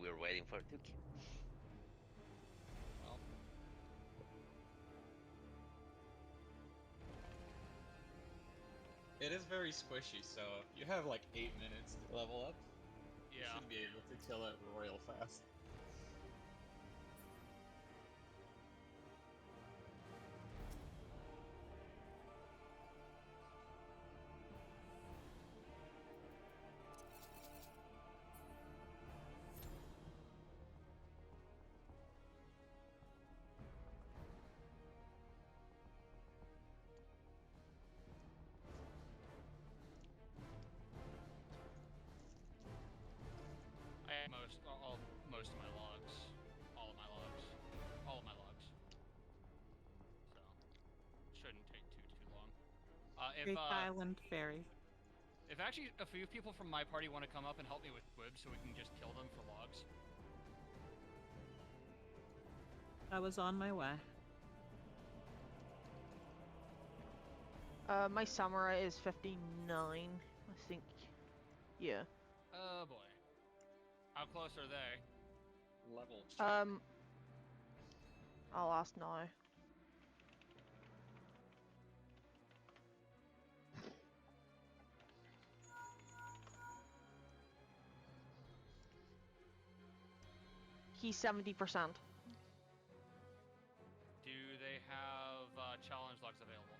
we were waiting for Tuki. Well. It is very squishy, so you have like 8 minutes to level up. Yeah. You should be able to kill it royal fast. I have most of my logs. All of my logs. So, shouldn't take too long. Great Island Ferry. If actually a few people from my party want to come up and help me with squibs so we can just kill them for logs. I was on my way. My samurai is 59, I think. Yeah. Oh boy. How close are they? Level check. I'll ask now. He's 70%. Do they have challenge logs available?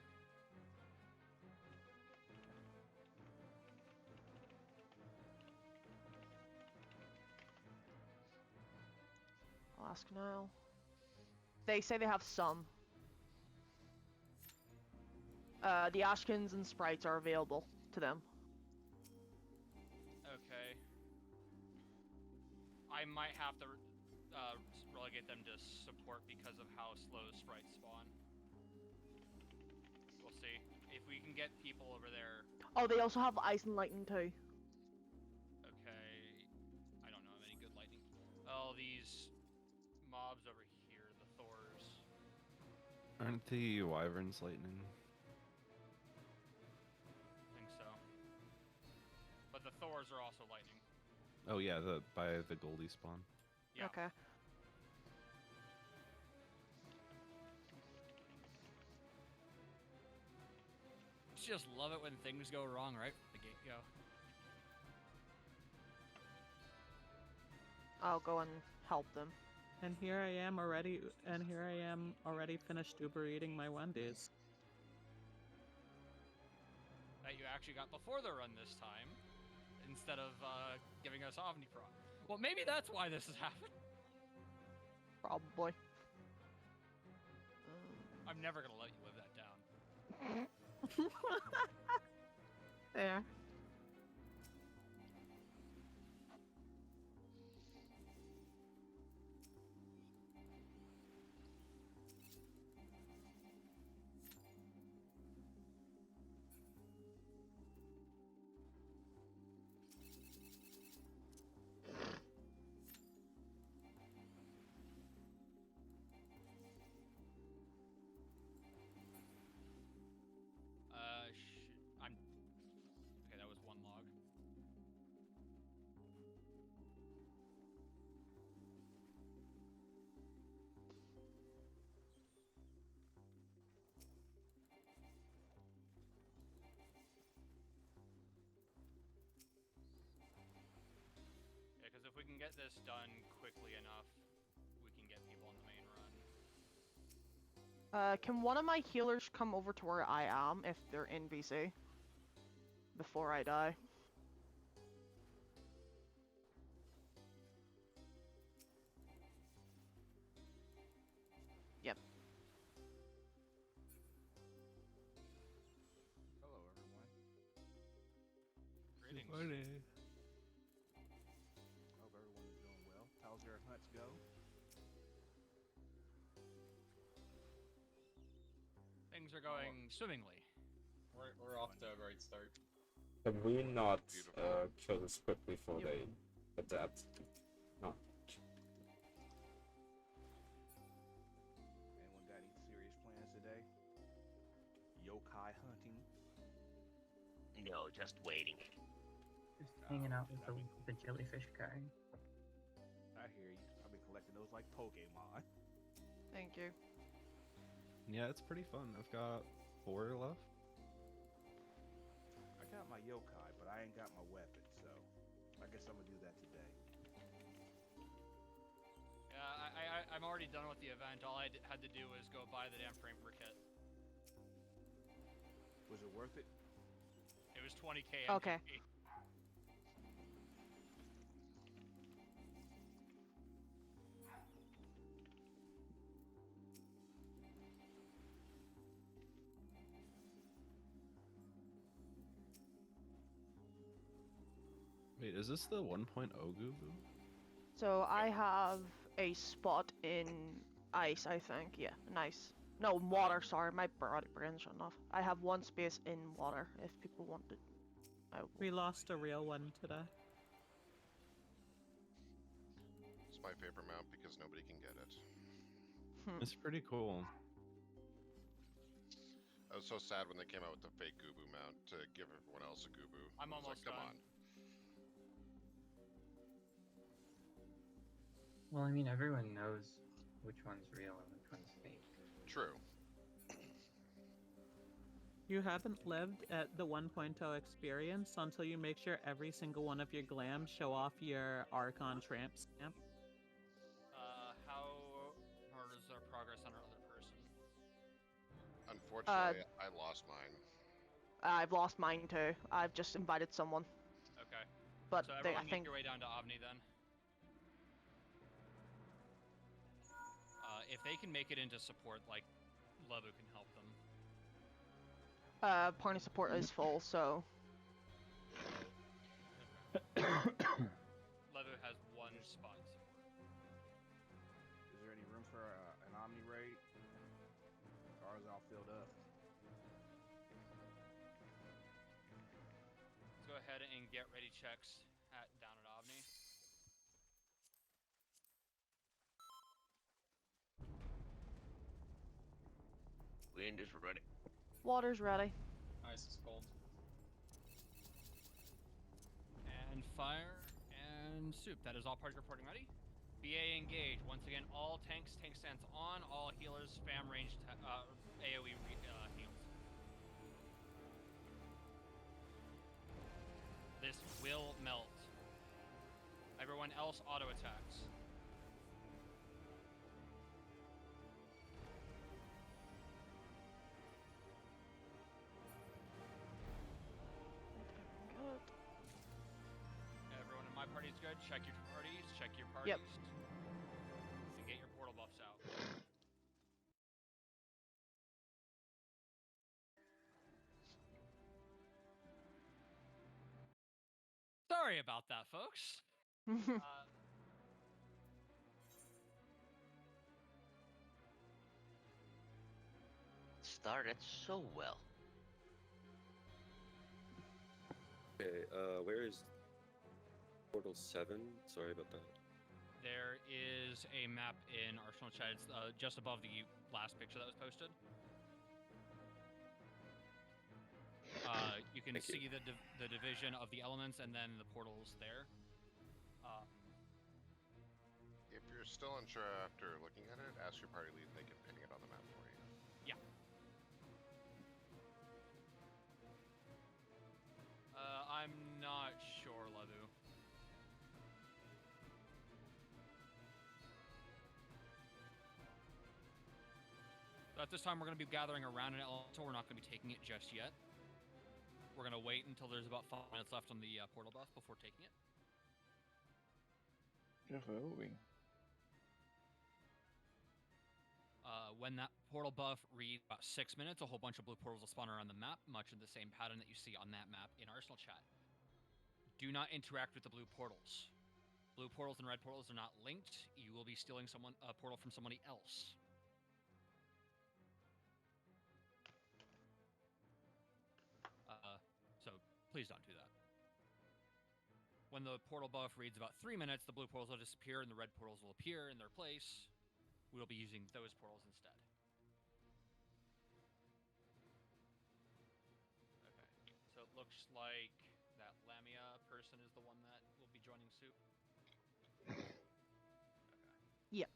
I'll ask now. They say they have some. The Ashkins and Sprites are available to them. Okay. I might have to relegate them to support because of how slow sprites spawn. We'll see. If we can get people over there... Oh, they also have Ice and Lightning too. Okay... I don't know of any good lightning. Oh, these mobs over here, the Thors. Aren't the wyverns lightning? I think so. But the Thors are also lightning. Oh yeah, by the Goldie spawn. Yeah. Okay. Just love it when things go wrong right from the get-go. I'll go and help them. And here I am already finished Uber eating my Wendy's. That you actually got before the run this time, instead of giving us Omniprog. Well, maybe that's why this has happened. Probably. I'm never gonna let you live that down. There. Okay, that was one log. Yeah, because if we can get this done quickly enough, we can get people on the main run. Can one of my healers come over to where I am if they're in VC? Before I die. Yep. Hello, everyone. Greetings. Hope everyone is doing well. How's your hunts go? Things are going swimmingly. We're off to a great start. Have we not Beautiful. killed this quick before they adapt? No. Anyone got any serious plans today? Yokai hunting? No, just waiting. Just hanging out with the jellyfish guy. I those like Pokemon. Thank you. Yeah, it's pretty fun. I've got 4 left. I got my yokai, but I ain't got my weapon, so I guess I'm gonna do that today. Yeah, I'm already done with the event. All I had to do was go buy the damn framer kit. Was it worth it? It was 20k. Okay. MGP. Wait, is this the 1.0 Gubu? So I have a spot in ice, I think. Yeah, nice. No, water, sorry. My brain's shut off. I have one space in water if people want it. We lost a real one today. It's my favorite mount because nobody can get it. It's pretty cool. I was so sad when they came out with the fake Gubu mount to give everyone else a Gubu. I'm I was almost like, come done. on. Well, I mean, everyone knows which one's real and which one's fake. True. You haven't lived at the 1.0 experience until you make sure every single one of your glams show off your Archon tramp stamp. How is our progress on our other person? Unfortunately, I lost mine. I've lost mine too. I've just invited someone, Okay. but So they, everyone I make think your way down to Avni then. If they can make it into support, like, Levu can help them. party support is full, so Levu has one spot in support. Is there any room for an Omni raid? Ours all filled up. Let's go ahead and get ready checks down at Avni. Wind is ready. water's ready. Ice is cold. And fire and soup. That is all party reporting ready. BA engage. Once again, all tank stance on. All healers spam range AoE heals. This will melt. Everyone else auto attacks. Good. Everyone in my party is good. Check your parties. Check your parties. Yep. And get your portal buffs out. Sorry about that, folks. Started so well. Okay, where is Portal 7? Sorry about that. There is a map in Arsenal chat. It's just above the last picture that was posted. You can Thank you. see the division of the elements and then the portals there. If you're still unsure after looking at it, ask your party lead and they can ping it on the map for you. Yeah. I'm not sure, Levu. At this time, we're going to be gathering around an elemental. We're not going to be taking it just yet. We're going to wait until there's about 5 minutes left on the portal buff before taking it. When that portal buff reads about 6 minutes, a whole bunch of blue portals will spawn around the map, much in the same pattern that you see on that map in Arsenal chat. Do not interact with the blue portals. Blue portals and red portals are not linked. You will be stealing a portal from somebody else. So please don't do that. When the portal buff reads about 3 minutes, the blue portals will disappear and the red portals will appear in their place. We'll be using those portals instead. Okay, so it looks like that Lamia person is the one that will be joining Soup. Okay. Yep.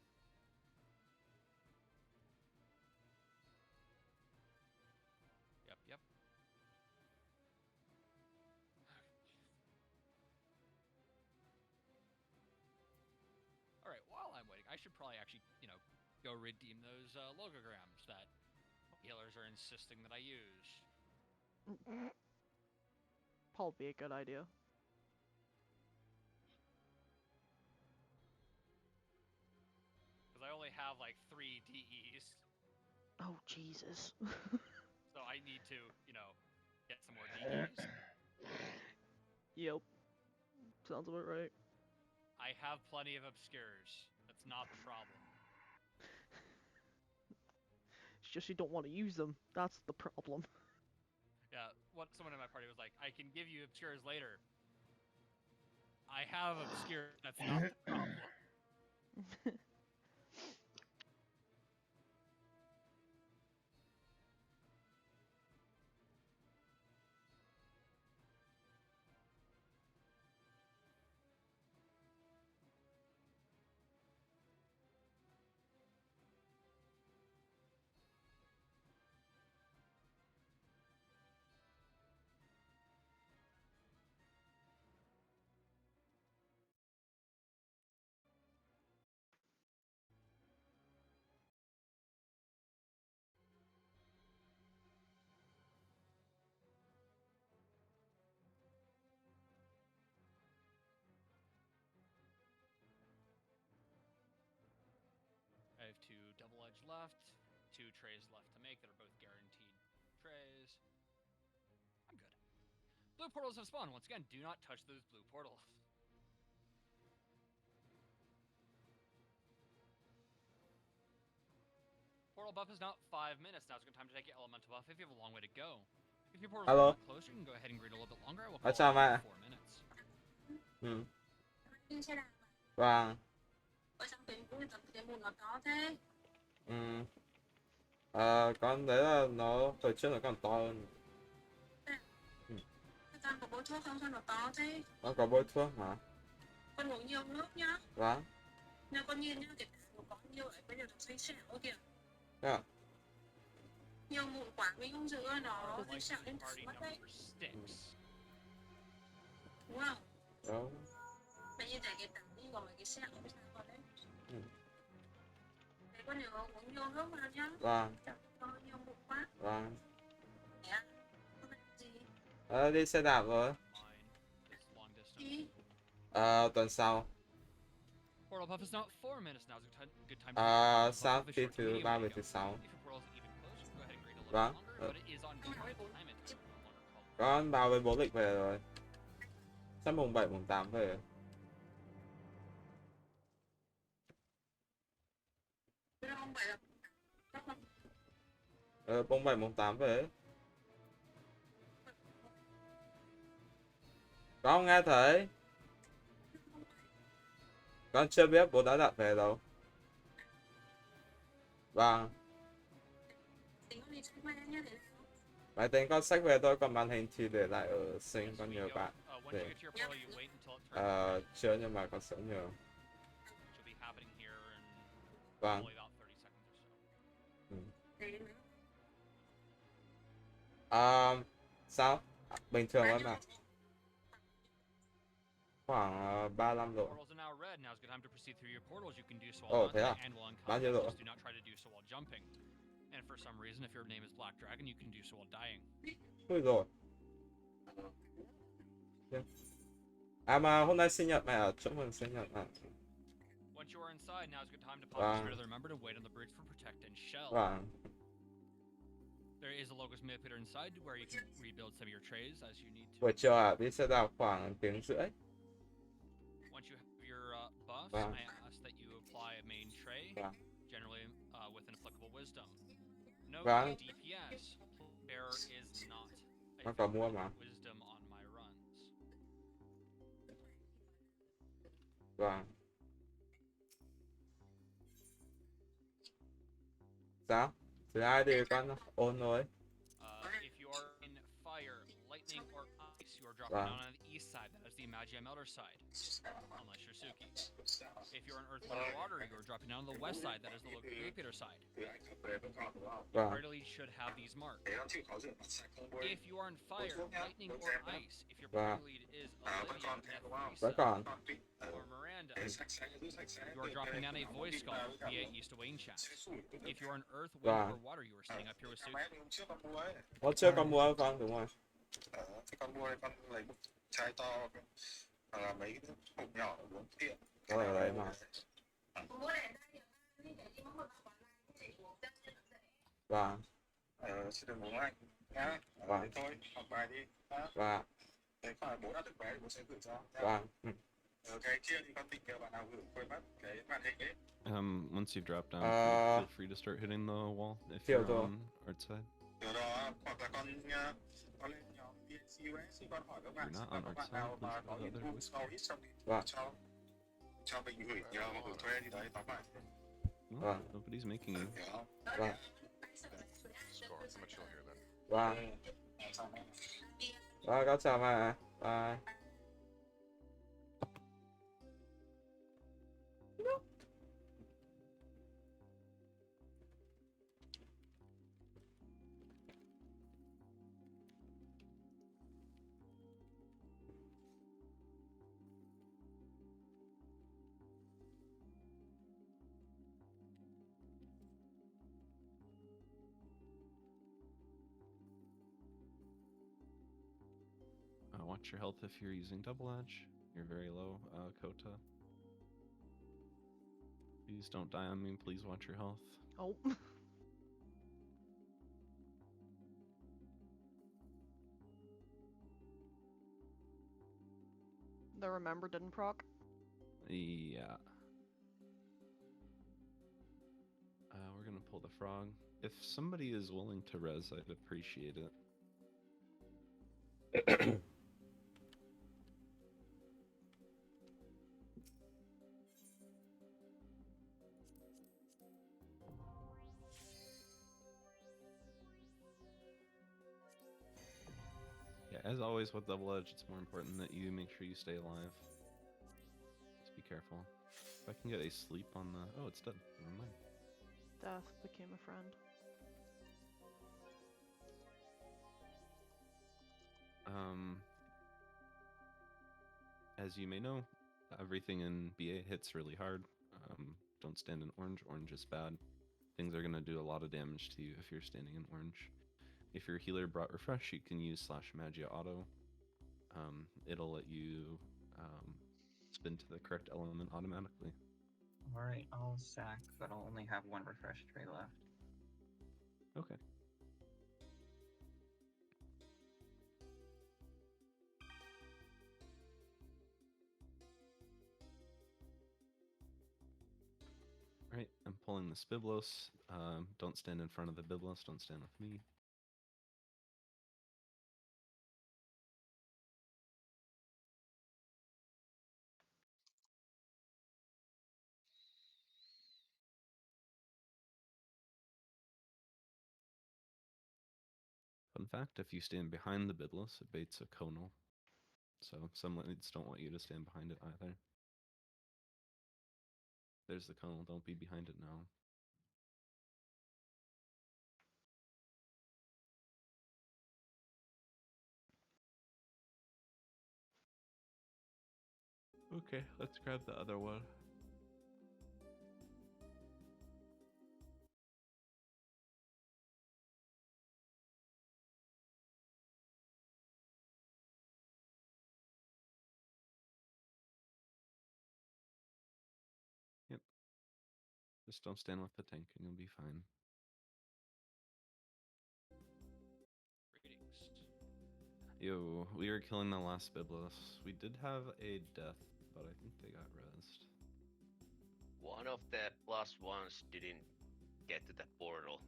probably actually, go redeem those logograms that healers are insisting that I use. Probably be a good idea. Because I only have like 3 DEs. Oh, Jesus. So I need to, get some more DEs. Yep. Sounds about right. I have plenty of obscures. That's not the problem. It's just you don't want to use them. That's the problem. Yeah, someone in my party was like, I can give you obscures later. I have obscures. That's not the problem. I have 2 double edge left, 2 trays left to make that are both guaranteed trays. I'm good. Blue portals have spawned. Once again, do not touch those blue portals. Portal buff is not 5 minutes. Now's a good time to take your elemental buff if you have a long way to go. If your portal's a Hello. little bit closer, you can go ahead and greet a little bit longer. I will call chào it mẹ. 4 minutes. Vâng. Con thấy là nó hồi trước nó còn to hơn. Con có bôi thuốc không? Sao nó to thế? Con có bôi thuốc hả? Con uống nhiều nước nhá. Vâng. Nếu con nhìn nhá, cái của con nhiều ấy, bây giờ nó xanh xẻo kìa. Yeah. Nhiều mụn quá mình không giữ nó xanh xẻo lên mất đấy. Đúng không? Đúng. Bây giờ cái tắm đi còn mấy cái sẹo cái sao con đấy. Thế con nhớ uống nhiều nước vào nhá. Vâng. Có nhiều mụn quá. Vâng. Thế à? Con làm gì? Đi xe đạp rồi. Đi. Tuần sau. Portal buff is not 4 minutes. Now's a good time to Sáng thứ 3 về thứ 6. Vâng. Con vào với bố lịch về rồi. Sắp mùng 7, mùng 8 về. Mùng 7, mùng 8 về. Con không nghe thấy. Con chưa biết bố đã đặt về đâu. Vâng. Máy tính con xách về thôi, còn màn hình thì để lại ở sinh, con nhờ bạn để chưa, nhưng mà con sẽ nhờ. Vâng. Sao? Bình thường lắm ạ. Khoảng 35 độ. Ồ, thế à? Bao nhiêu độ? And for some reason, if your name is Black Dragon, you can do so while dying. Ui rồi. Mà hôm nay sinh nhật mẹ à? Chúc mừng sinh nhật ạ. Once you are inside, now is a good time to pop the spirit of the remember to wait on the bridge for protect and shell. Vâng. There is a locus manipulator inside where you can rebuild some of your trays as you need to. Buổi chiều ạ, đi xe đạp khoảng tiếng rưỡi. Once you have your buffs, I ask that you apply a main tray, generally with an applicable wisdom. Note DPS, bearer is not a wisdom on my runs. Vâng. Sao? Thứ hai thì con ôn rồi. If you are in fire, lightning, or ice, you are dropping down on the east side. That is the Magiam Elder side, unless you're Suki. If you're on Earth, Wind, or Water, you are dropping down on the west side. That is the local Repeater side. You already should have these marked. If you are on fire, lightning, or ice, if your party lead is Olivia, Nethrisa, or Miranda, And you are dropping down a voice call via East of Wayne chat. If you are an earth, wind, or water, you are staying up here with Suits. 我chưa có mua vâng đúng rồi. Thế con mua con lấy một chai to hoặc là mấy cái hộp nhỏ uống tiện. Tôi ở đấy mà. Vâng. Xin đừng uống anh nhá. Vâng. Thế thôi, học bài đi. Vâng. Thế phải bố đã được vé thì bố sẽ gửi cho. Vâng. Cái kia thì con tình cờ bạn nào gửi quên mất cái màn hình ấy. Once you drop down, feel free to start hitting the wall if you're on art side. Điều đó, hoặc là con lên nhóm PNCUS thì con hỏi các bạn xem có bạn nào mà có input sâu ít xong thì cho mình gửi nhờ gửi thuê đi đấy tóm lại. Well, nobody's making you. Vâng. Score. I'm gonna chill here then. Vâng. Vâng, con chào mẹ. Bye. Watch your health if you're using double edge. You're very low, Kota. Please don't die on me. Please watch your health. Oh. The remember didn't proc? Yeah. We're gonna pull the frog. If somebody is willing to res, I'd appreciate it. Yeah, as always with double edge, it's more important that you make sure you stay alive. Just be careful. If I can get a sleep on the... Oh, it's dead. Never mind. Death became a friend. As you may know, everything in BA hits really hard. Don't stand in orange. Orange is bad. Things are going to do a lot of damage to you if you're standing in orange. If your healer brought refresh, you can use /magia auto. It'll let you spin to the correct element automatically. Alright, I'll sack, but I'll only have one refresh tray left. Okay. Right, I'm pulling the Spiblos. Don't stand in front of the Biblos, don't stand with me. Fun fact, if you stand behind the Biblos, it baits a conal. So some leads don't want you to stand behind it either. There's the conal, don't be behind it now. Okay, let's grab the other one. Yep. Just don't stand with the tank and you'll be fine. Greetings. Yo, we were killing the last Biblos. We did have a death, but I think they got rezzed. One of the plus ones didn't get to the portal.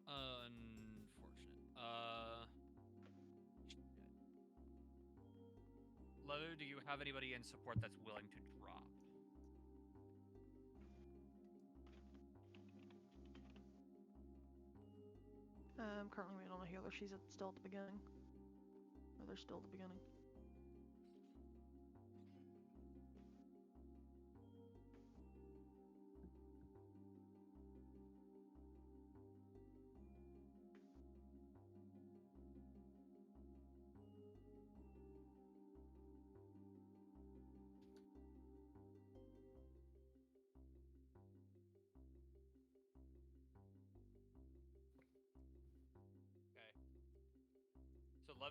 Unfortunate. Lou, do you have anybody in support that's willing to drop? I'm currently waiting on a healer. She's still at the beginning. Or they're still at the beginning.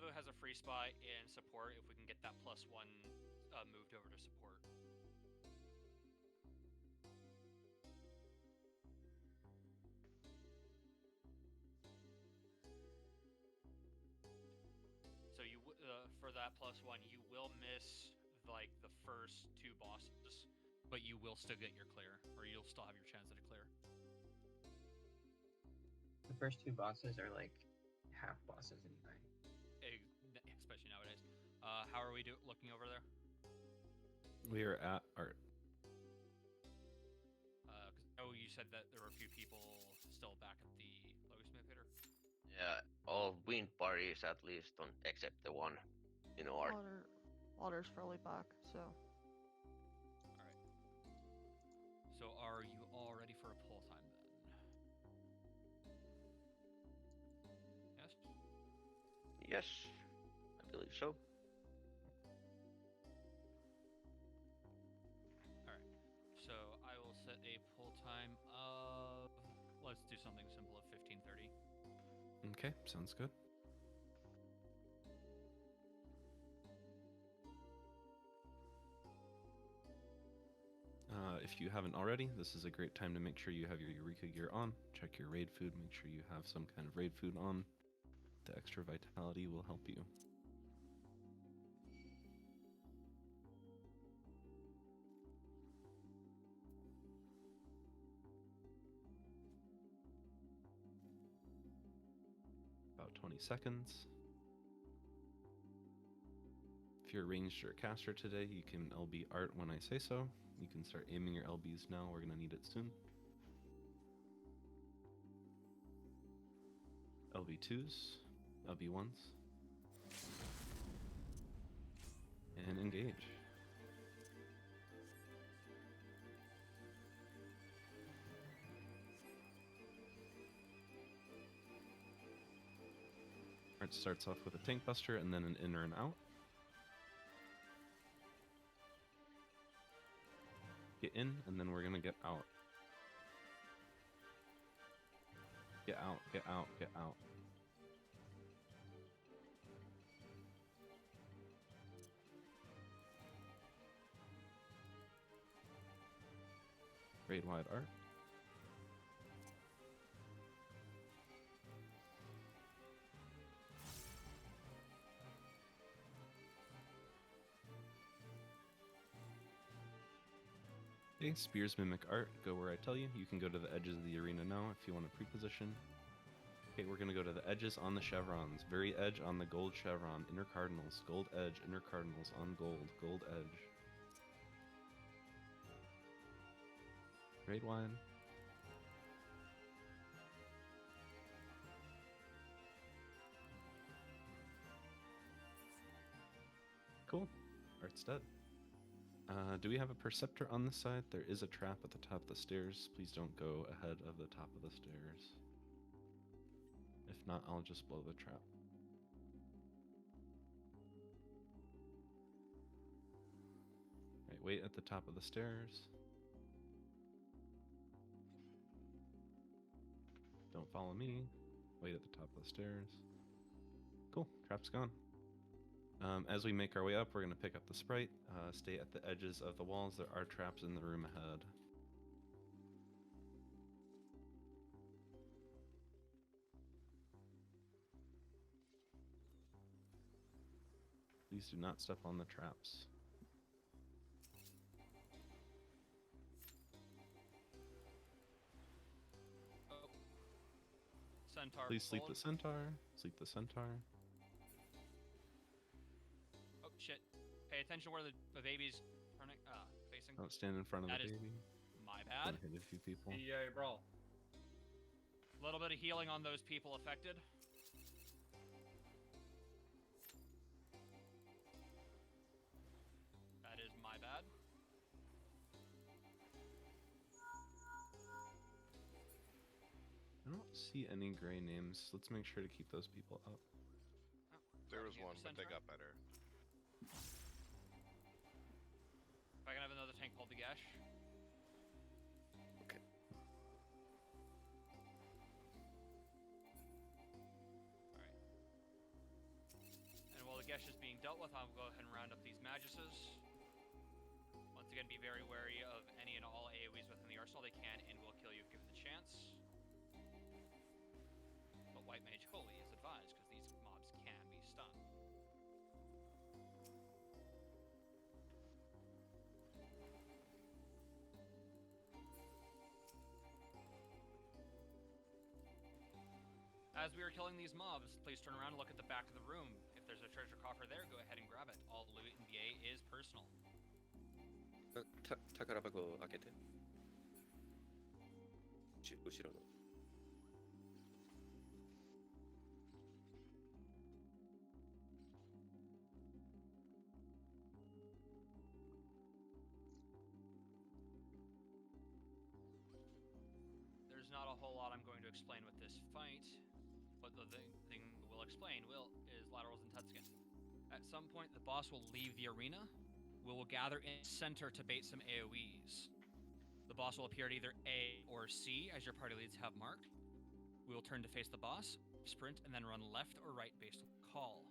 Levo has a free spot in support if we can get that +1 moved over to support. So you for that +1, you will miss like the first 2 bosses, but you will still get your clear, or you'll still have your chance at a clear. The first 2 bosses are like half bosses anyway. Especially nowadays. How are we looking over there? We are at art. You said that there were a few people still back at the Logoosmith hitter. Yeah, all wind parties at least, except the one in art. Water's fully back, so. Alright. So are you all ready for a pull time then? Yes? Yes, I believe so. Alright. So I will set a pull time of, let's do something simple, of 15:30. Okay, sounds good. If you haven't already, this is a great time to make sure you have your Eureka gear on. Check your raid food, make sure you have some kind of raid food on. The extra vitality will help you. About 20 seconds. If you're a ranged or a caster today, you can LB art when I say so. You can start aiming your LBs now, we're going to need it soon. LB2s, LB1s. And engage. Art starts off with a tank buster and then an inner and out. Get in, and then we're gonna get out. Get out, get out, get out. Raid wide art. Okay, Spears mimic art, go where I tell you. You can go to the edges of the arena now if you want to pre-position. Okay, we're gonna go to the edges on the chevrons. Very edge on the gold chevron, inner cardinals, gold edge, inner cardinals on gold, gold edge. Raid wide. Cool, art's dead. Do we have a Perceptor on this side? There is a trap at the top of the stairs. Please don't go ahead of the top of the stairs. If not, I'll just blow the trap. Right, wait at the top of the stairs. Don't follow me. Wait at the top of the stairs. Cool, trap's gone. As we make our way up, we're going to pick up the sprite. Stay at the edges of the walls. There are traps in the room ahead. Please do not step on the traps. Oh. Centaur. Please sleep the centaur. Sleep the centaur. Oh shit! Pay attention where the baby's turning, facing. Don't stand in front of That the is baby. my bad. Hit a few people. Yeah, bro. A little bit of healing on those people affected. That is my bad. I don't see any gray names. Let's make sure to keep those people up. There was one, but they got better. If I can have another tank called the Gash. Okay. Alright. damage is being dealt with, I'll go ahead and round up these Maguses. Once again, be very wary of any and all AoEs within the arsenal. They can and will kill you if given the chance. But White Mage Holy is advised, because these mobs can be stunned. As we are killing these mobs, please turn around and look at the back of the room. If there's a treasure coffer there, go ahead and grab it. All loot in BA is personal. 宝箱を開けて。後ろの。There's not a whole lot I'm going to explain with this fight, but the thing we'll explain is Laterals and Tudskin. At some point, the boss will leave the arena. We will gather in center to bait some AoEs. The boss will appear at either A or C, as your party leads have marked. We will turn to face the boss, sprint, and then run left or right based on the call.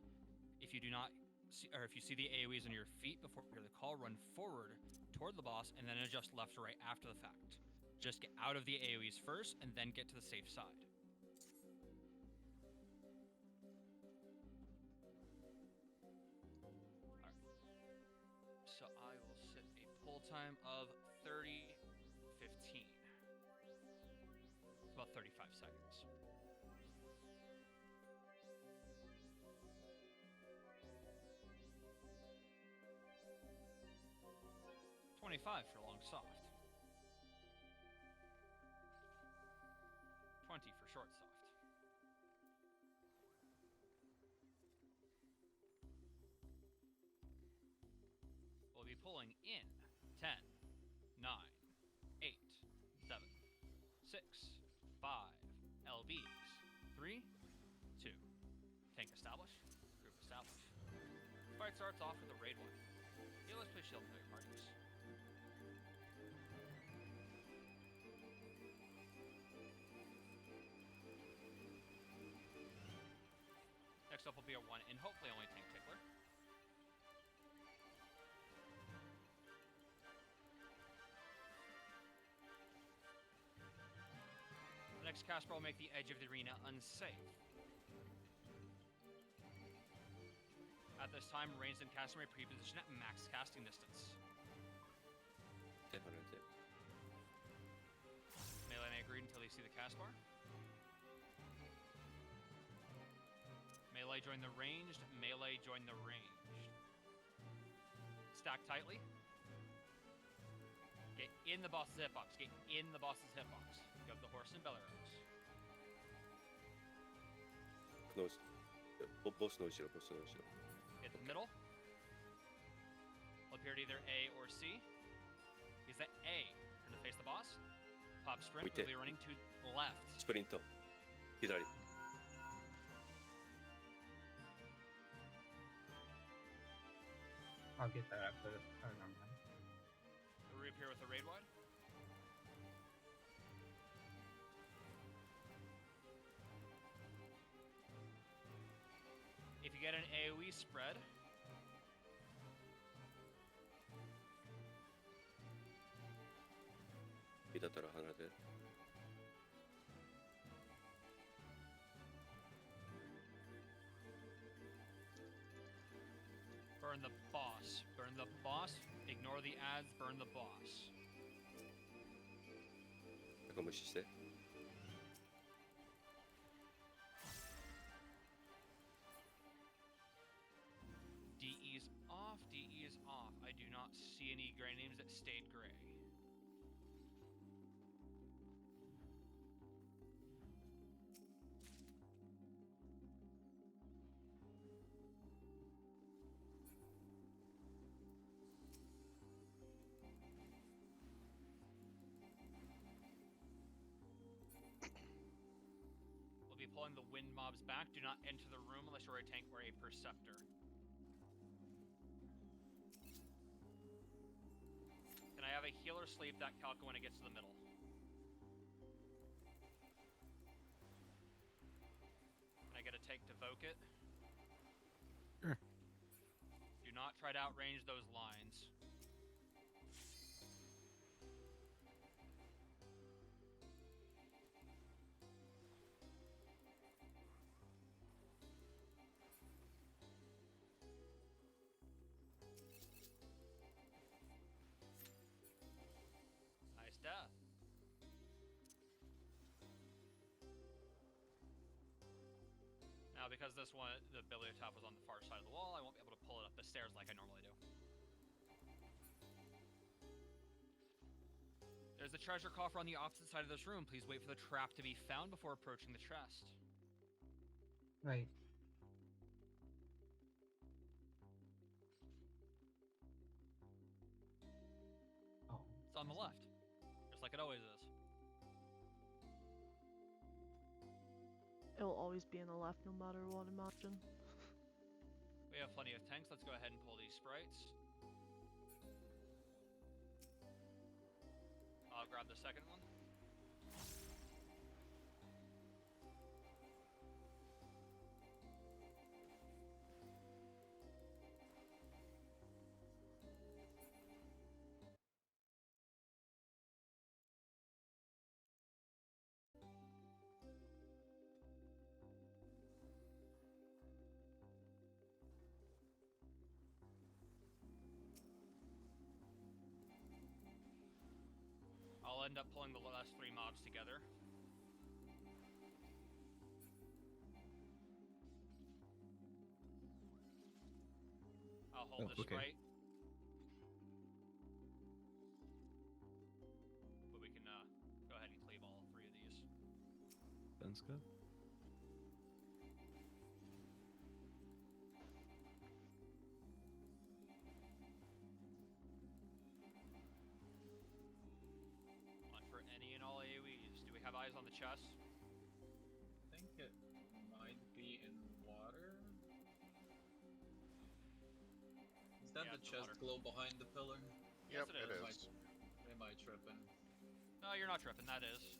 If you do not see, or if you see the AoEs on your feet before you hear the call, run forward toward the boss and then adjust left or right after the fact. Just get out of the AoEs first and then get to the safe side. So I will set a pull time of 30:15. It's about 35 seconds. $25 for long soft. 20 for short soft. We'll be pulling in 10, 9, 8, 7, 6, 5, LBs, 3, 2. Tank establish, group establish. Fight starts off with a raid one. Okay, let's play shield player parties. Next up will be a one and hopefully only tank tickler. The next Casper will make the edge of the arena unsafe. At this time, ranged and caster may pre-position at max casting distance. Melee may agree until they see the cast bar. Melee join the ranged, melee join the ranged. Stack tightly. Get in the boss's hitbox, get in the boss's hitbox. You have the horse and Belarus. Bossの後ろ。Hit the middle. Will appear at either A or C. Is that A? Turn to face the boss. Pop sprint, quickly running to left. スプリント。左。I'll get that after the turn on that. Reappear with a raid wide. If you get an AoE spread, burn the boss. Burn the boss. Ignore the ads. Burn the boss. 無視して。DE is off. DE is off. I do not see any gray names that stayed gray. Pulling the wind mobs back. Do not enter the room unless you're a tank or a perceptor. Can I have a healer sleep that Calco when it gets to the middle? Can I get a tank to Voke it? Sure. try to outrange those lines. Nice death. Now, because this one, the bibliotop was on the far side of the wall, I won't be able to pull it up the stairs like I normally do. There's the treasure coffer on the opposite side of this room. Please wait for the trap to be found before approaching the chest. Right. Oh. It's on the left, just like it always is. It'll always be on the left no matter what, imagine. We have plenty of tanks. Let's go ahead and pull these sprites. I'll grab the second one. I'll end up pulling the last 3 mobs together. I'll hold this sprite. But we can go ahead and cleave all 3 of these. Sounds good. Any and all AoEs. Do we have eyes on the chest? I think it might be in water. Is that the chest glow behind the pillar? Yes, it is. Am I tripping? No, you're not tripping. That is.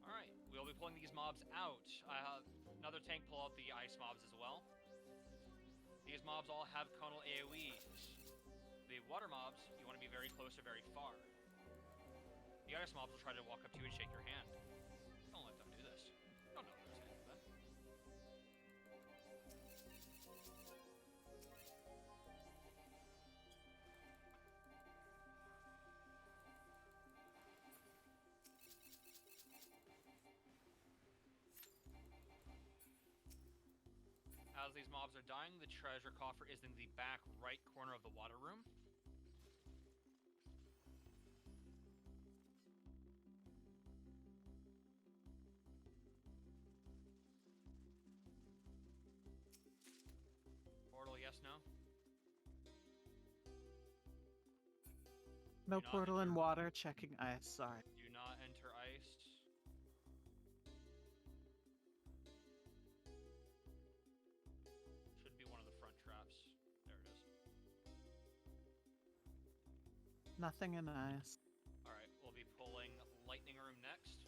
Alright, we'll be pulling these mobs out. I have another tank pull out the ice mobs as well. These mobs all have conal AoEs. The water mobs, you want to be very close or very far. The ice mobs will try to walk up to you and shake your hand. Don't let them do this. Don't know what they're saying to them. As these mobs are dying, the treasure coffer is in the back right corner of the water room. Portal, yes, no? No portal in water, checking ice, sorry. Do not enter ice. Should be one of the front traps. There it is. Nothing in ice. Alright, we'll be pulling lightning room next.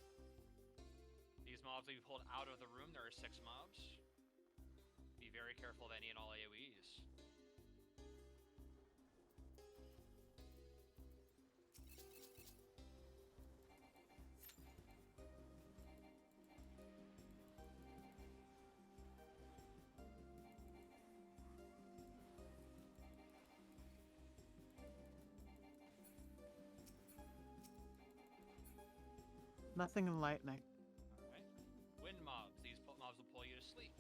These mobs will be pulled out of the room. There are 6 mobs. Be very careful of any and all AoEs. Nothing in lightning. Alright. Wind mobs. These mobs will pull you to sleep.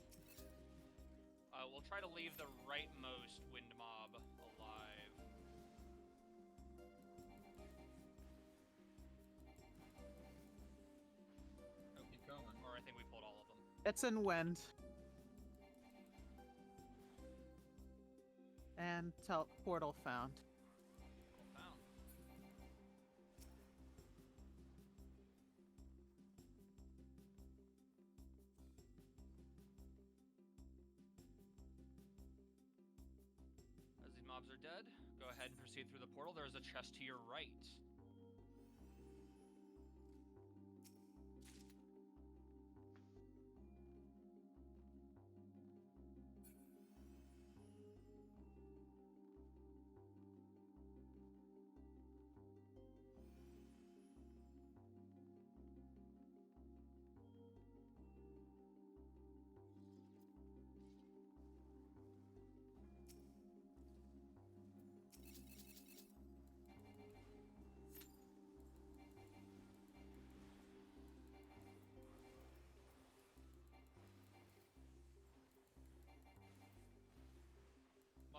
We'll try to leave the rightmost wind mob alive. Oh, keep going. Or I think we pulled all of them. It's in wind. And portal found. Found. As these mobs are dead, go ahead and proceed through the portal. There's a chest to your right.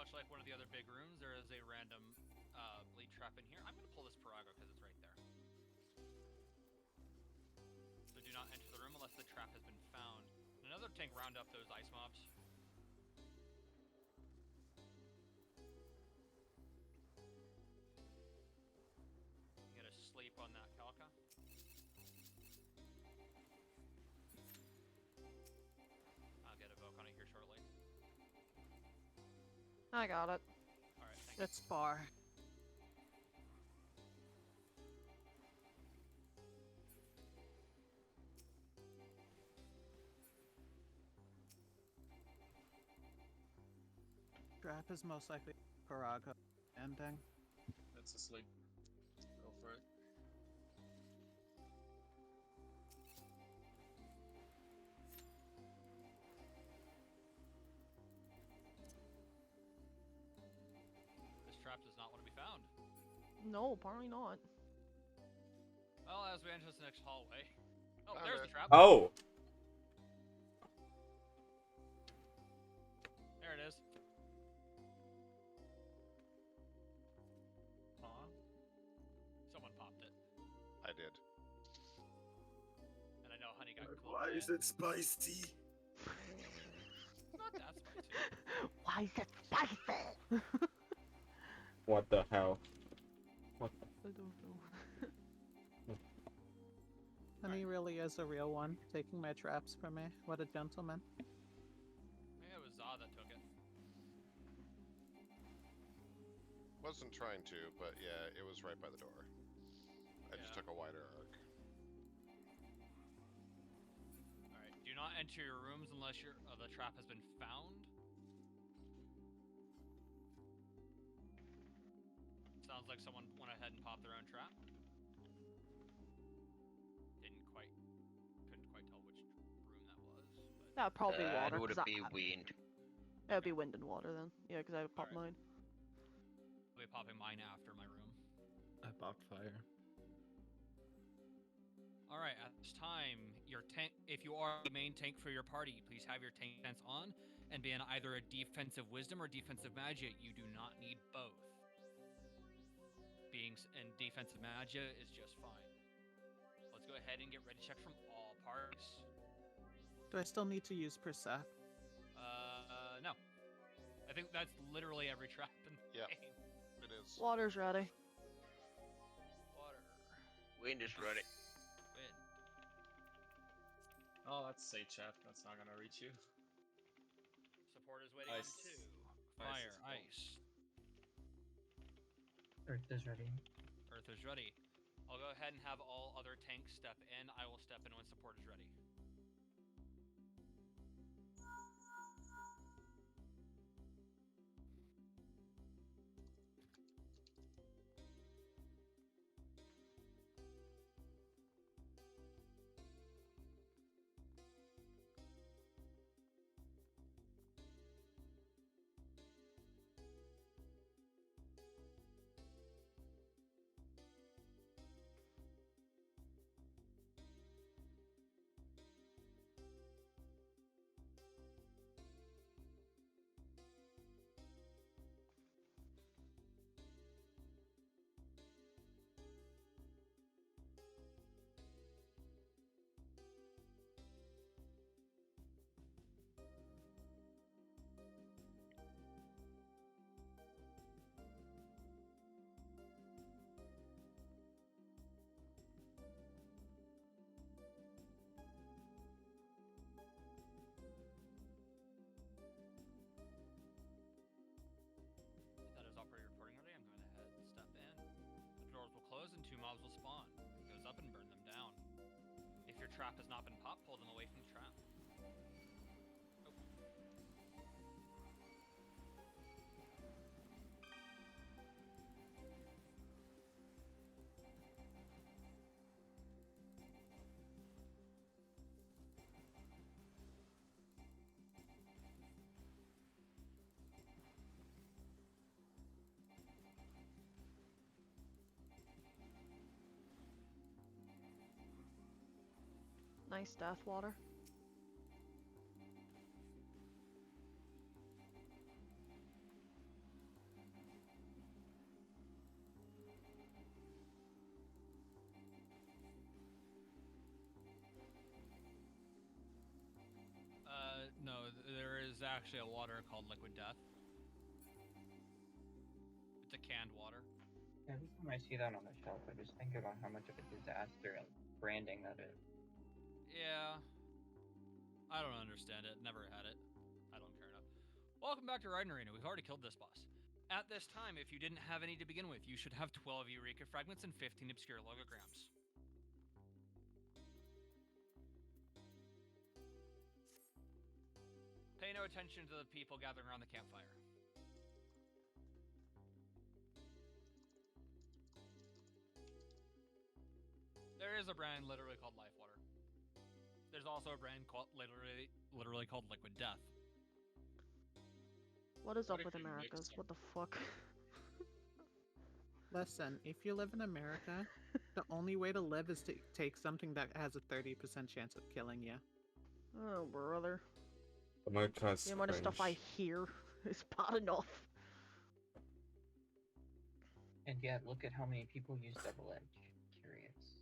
much like one of the other big rooms, there is a random bleed trap in here. I'm gonna pull this Parago because it's right there. So do not enter the room unless the trap has been found. Another tank round up those ice mobs. Get a sleep on that Calca. I'll get a Voke on it here shortly. I got it. Alright, thank you. It's far. Trap is most likely Parago ending. It's asleep. Go for it. This trap does not want to be found. No, apparently not. Well, as we enter this next hallway. Oh, Found there's it. the trap. Oh! There it is. Huh? Someone popped it. I did. And I know Honey got cool. Why is it spicy? Not that spicy. Why is it spicy? What the hell? What the... I don't know. Honey really is a real one, taking my traps from me. What a gentleman. Yeah, it was Za that took it. Wasn't trying to, but yeah, it was right by the door. I just Yeah. took a wider arc. Alright, do not enter your rooms unless the trap has been found. Sounds like someone went ahead and popped their own trap. Couldn't quite tell which room that was. But... That probably water. It would 'cause be wind. It would be wind and water then. Yeah, because I would pop mine. I'll be popping mine after my room. I popped fire. Alright, at this time, your tank, if you are the main tank for your party, please have your tank defense on and be in either a defensive wisdom or defensive magia. You do not need both. Being in defensive magia is just fine. Let's go ahead and get ready checks from all parties. Do I still need to use Percept? No. I think that's literally every trap in the Yep. game. It is. Water's ready. Water. Wind is ready. Wind. Oh, that's safe, chap. That's not gonna reach you. Support is waiting Ice. on 2. Ice Fire, is cold. ice. Earth is ready. Earth is ready. I'll go ahead and have all other tanks step in. I will step in when support is ready. That is operator reporting ready. I'm going to head and step in. The doors will close and 2 mobs will spawn. It goes up and burn them down. If your trap has not been popped, pull them away from the trap. Oh. Nice death water. actually a water called Liquid Death. It's a canned water. Every time I see that on the shelf, I just think about how much of a disaster and branding that is. Yeah. I don't understand it. Never had it. I don't care enough. Welcome back to Raiden Arena. We've already killed this boss. At this time, if you didn't have any to begin with, you should have 12 Eureka Fragments and 15 Obscure Logograms. Pay no attention to the people gathering around the campfire. There is a brand literally called Life Water. There's also a brand called literally called Liquid Death. What is up with Americas? What the fuck? Listen, if you live in America, the only way to live is to take something that has a 30% chance of killing you. Oh, brother. America's The amount of stuff I hear is bad enough. And yet, look at how many people use Double Edge. Curious.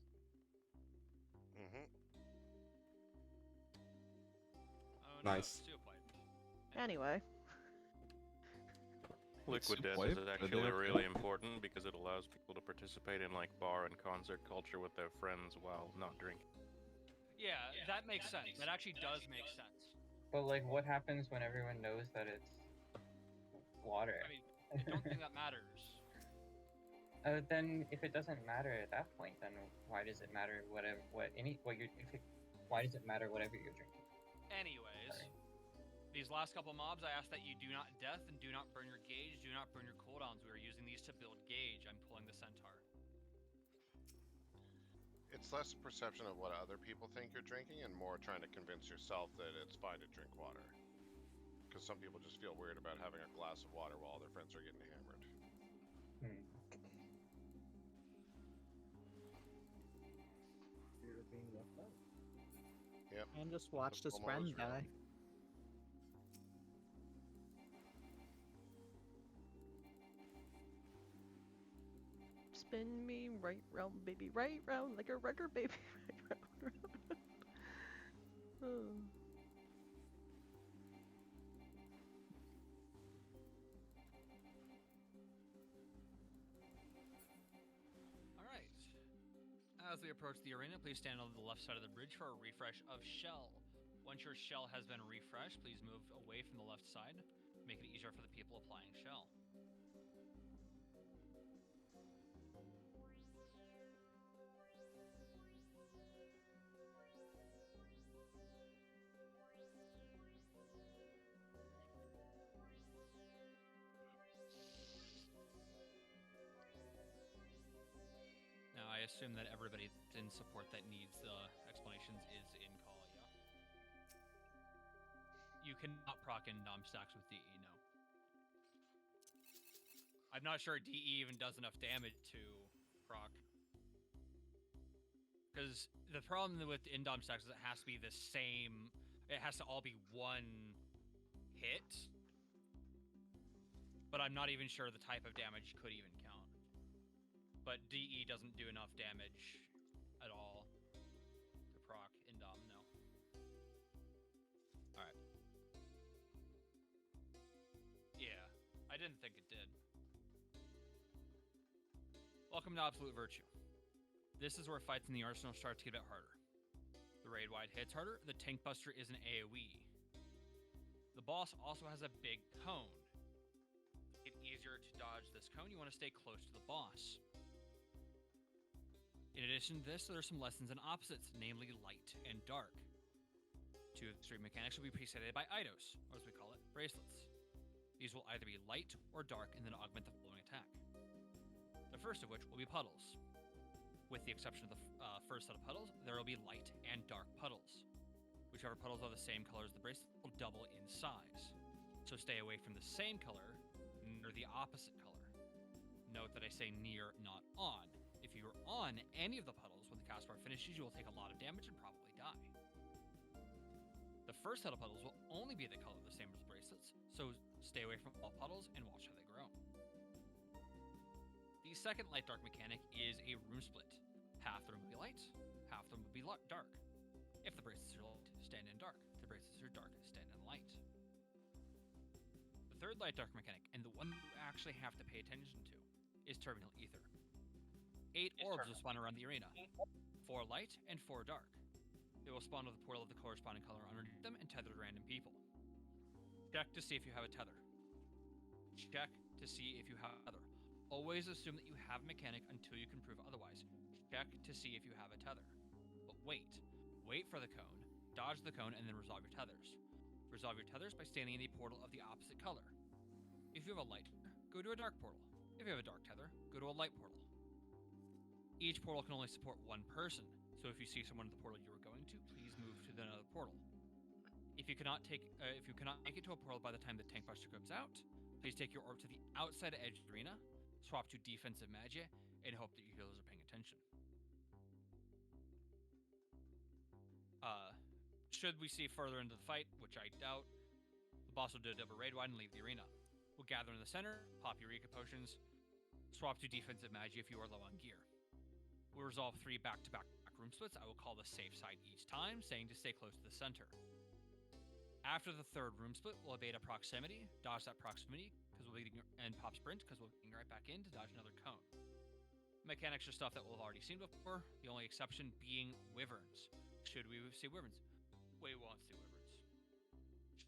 Oh, nice. No, anyway. Liquid Death is actually really important because it allows people to participate in like bar and concert culture with their friends while not drinking. Yeah, that makes sense. That actually does make sense. But like, what happens when everyone knows that it's water? I mean, I don't think that matters. Then if it doesn't matter at that point, then why does it matter why does it matter whatever you're drinking? Anyways, these last couple mobs, I ask that you do not death and do not burn your gauge, do not burn your cooldowns. We are using these to build gauge. I'm pulling the centaur. It's less perception of what other people think you're drinking and more trying to convince yourself that it's fine to drink water. Because some people just feel weird about having a glass of water while their friends are getting hammered. You're being left out. Yep. And just watched his friend die. Spin me right round, baby, right round, like a record, baby, right round. Alright. As we approach the arena, please stand on the left side of the bridge for a refresh of shell. Once your shell has been refreshed, please move away from the left side. Make it easier for the people applying shell. Now, I assume that everybody in support that needs the explanations is in call, yeah? You cannot proc in Dom stacks with DE, no. I'm not sure DE even does enough damage to proc. Because the problem with Indom stacks is it has to be the same... It has to all be one hit. But I'm not even sure the type of damage could even count. But DE doesn't do enough damage at all to proc Indom, no. Alright. Yeah, I didn't think it did. Welcome to Absolute Virtue. This is where fights in the arsenal start to get a bit harder. The raid wide hits harder, the tank buster is an AoE. The boss also has a big cone. To get easier to dodge this cone, you want to stay close to the boss. In addition to this, there are some lessons in opposites, namely light and dark. Two of the three mechanics will be preceded by Eidos, or as we call it, bracelets. These will either be light or dark and then augment the following attack. The first of which will be puddles. With the exception of the first set of puddles, there will be light and dark puddles. Whichever puddles are the same color as the bracelet will double in size. So stay away from the same color, near the opposite color. Note that I say near, not on. If you are on any of the puddles when the cast bar finishes, you will take a lot of damage and probably die. The first set of puddles will only be the color the same as bracelets, so stay away from all puddles and watch how they grow. The second light-dark mechanic is a room split. Half the room will be light, half the room will be dark. If the bracelets are light, stand in dark. If the bracelets are dark, stand in light. third light dark mechanic, and the one you actually have to pay attention to, is Turbulent Ether. 8 orbs will spawn around the arena, 4 light and 4 dark. They will spawn with a portal of the corresponding color underneath them and tether random people. Check to see if you have a tether. Check to see if you have a tether. Always assume that you have a mechanic until you can prove otherwise. Check to see if you have a tether. But wait. Wait for the cone, dodge the cone, and then resolve your tethers. Resolve your tethers by standing in a portal of the opposite color. If you have a light tether, go to a dark portal. If you have a dark tether, go to a light portal. Each portal can only support one person, so if you see someone at the portal you were going to, please move to another portal. If you cannot make it to a portal by the time the tank buster comes out, please take your orb to the outside edge of the arena, swap to defensive magia, and hope that your healers are paying attention. Should we see further into the fight, which I doubt, the boss will do a double raid wide and leave the arena. We'll gather in the center, pop Eureka potions, swap to defensive magia if you are low on gear. We'll resolve 3 back-to-back room splits. I will call the safe side each time, saying to stay close to the center. After the 3rd room split, we'll abate a proximity, dodge that proximity, and pop sprint, because we'll be right back in to dodge another cone. Mechanics are stuff that we'll have already seen before, the only exception being wyverns. Should we see wyverns? We won't see wyverns.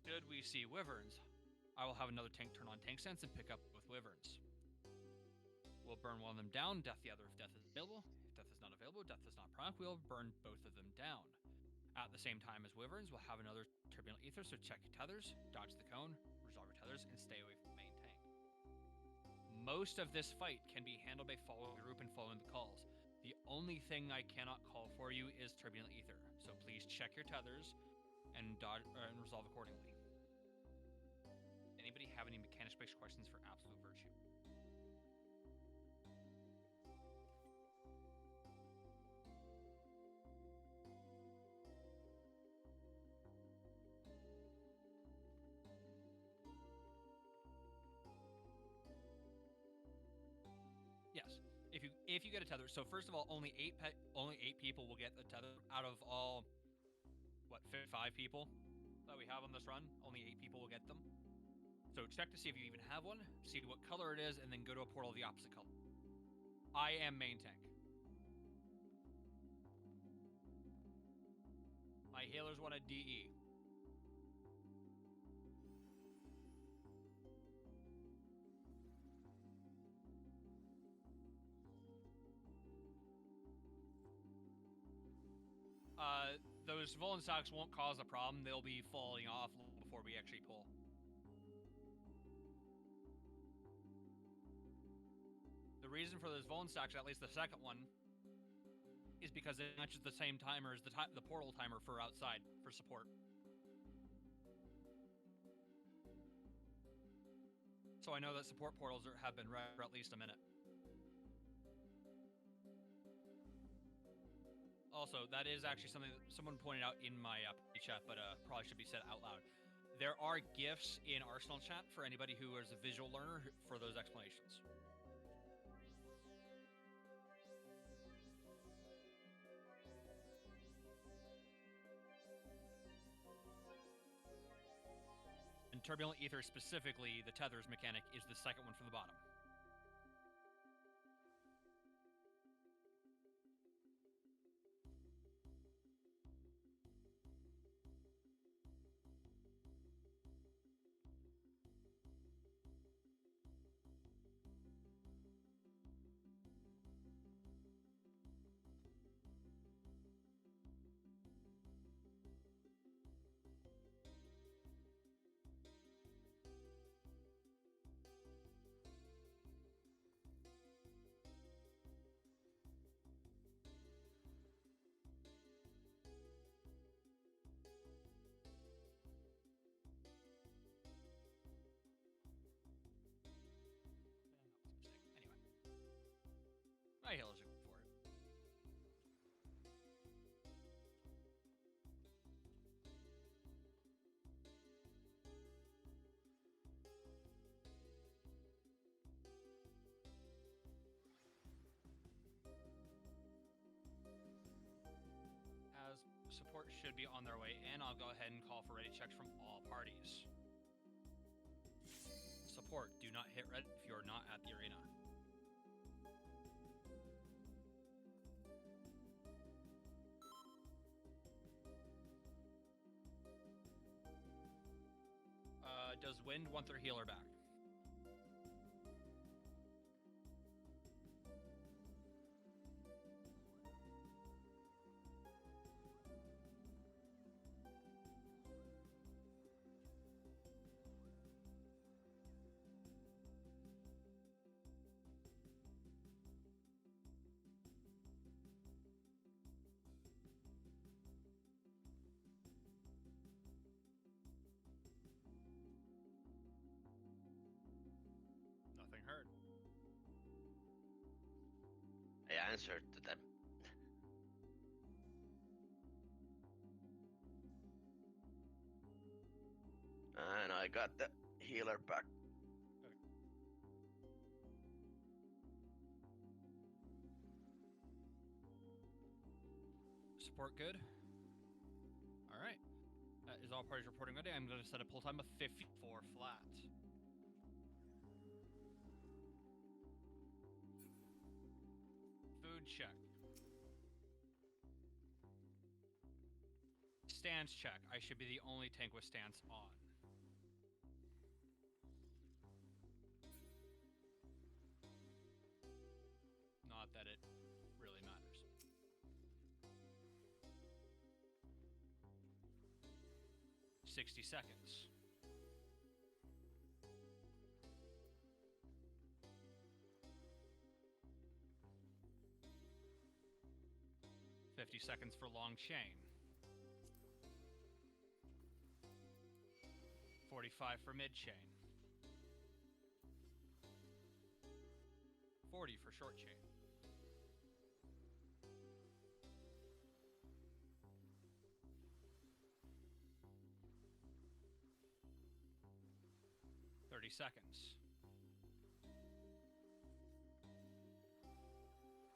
Should we see wyverns, I will have another tank turn on tank sense and pick up with wyverns. We'll burn one of them down, death the other if death is available. If death is not available, death is not proc, we'll burn both of them down. At the same time as wyverns, we'll have another Turbulent Ether, so check your tethers, dodge the cone, resolve your tethers, and stay away from the main tank. Most of this fight can be handled by following the group and following the calls. The only thing I cannot call for you is Turbulent Ether, so please check your tethers and dodge and resolve accordingly. Anybody have any mechanics-based questions for Absolute Virtue? Yes. If you get a tether, so first of all, only 8 people will get the tether out of all, 55 people that we have on this run. Only 8 people will get them. So check to see if you even have one, see what color it is, and then go to a portal of the opposite color. I am main tank. My healers want a DE. Those Volan stocks won't cause a problem. They'll be falling off before we actually pull. The reason for those Volan stocks, at least the second one, is because it matches the same timer as the portal timer for outside for support. So I know that support portals have been read for at least a minute. Also, that is actually something that someone pointed out in my chat, but probably should be said out loud. There are GIFs in Arsenal chat for anybody who is a visual learner for those explanations. And Turbulent Ether specifically, the tethers mechanic, is the second one from the bottom. My healers are good for it. As support should be on their way in, I'll go ahead and call for ready checks from all parties. support, do not hit red if you're not at the arena. Does Wind want their healer back? Nothing heard. I answered to them. And I got the healer back. Support good? Alright. Is all parties reporting ready? I'm going to set a pull time of 54 flat. Food check. Stance check. I should be the only tank with stance on. Not that it really matters. $60 seconds. $50 seconds for long chain. 45 for mid chain. 40 for short chain. Seconds.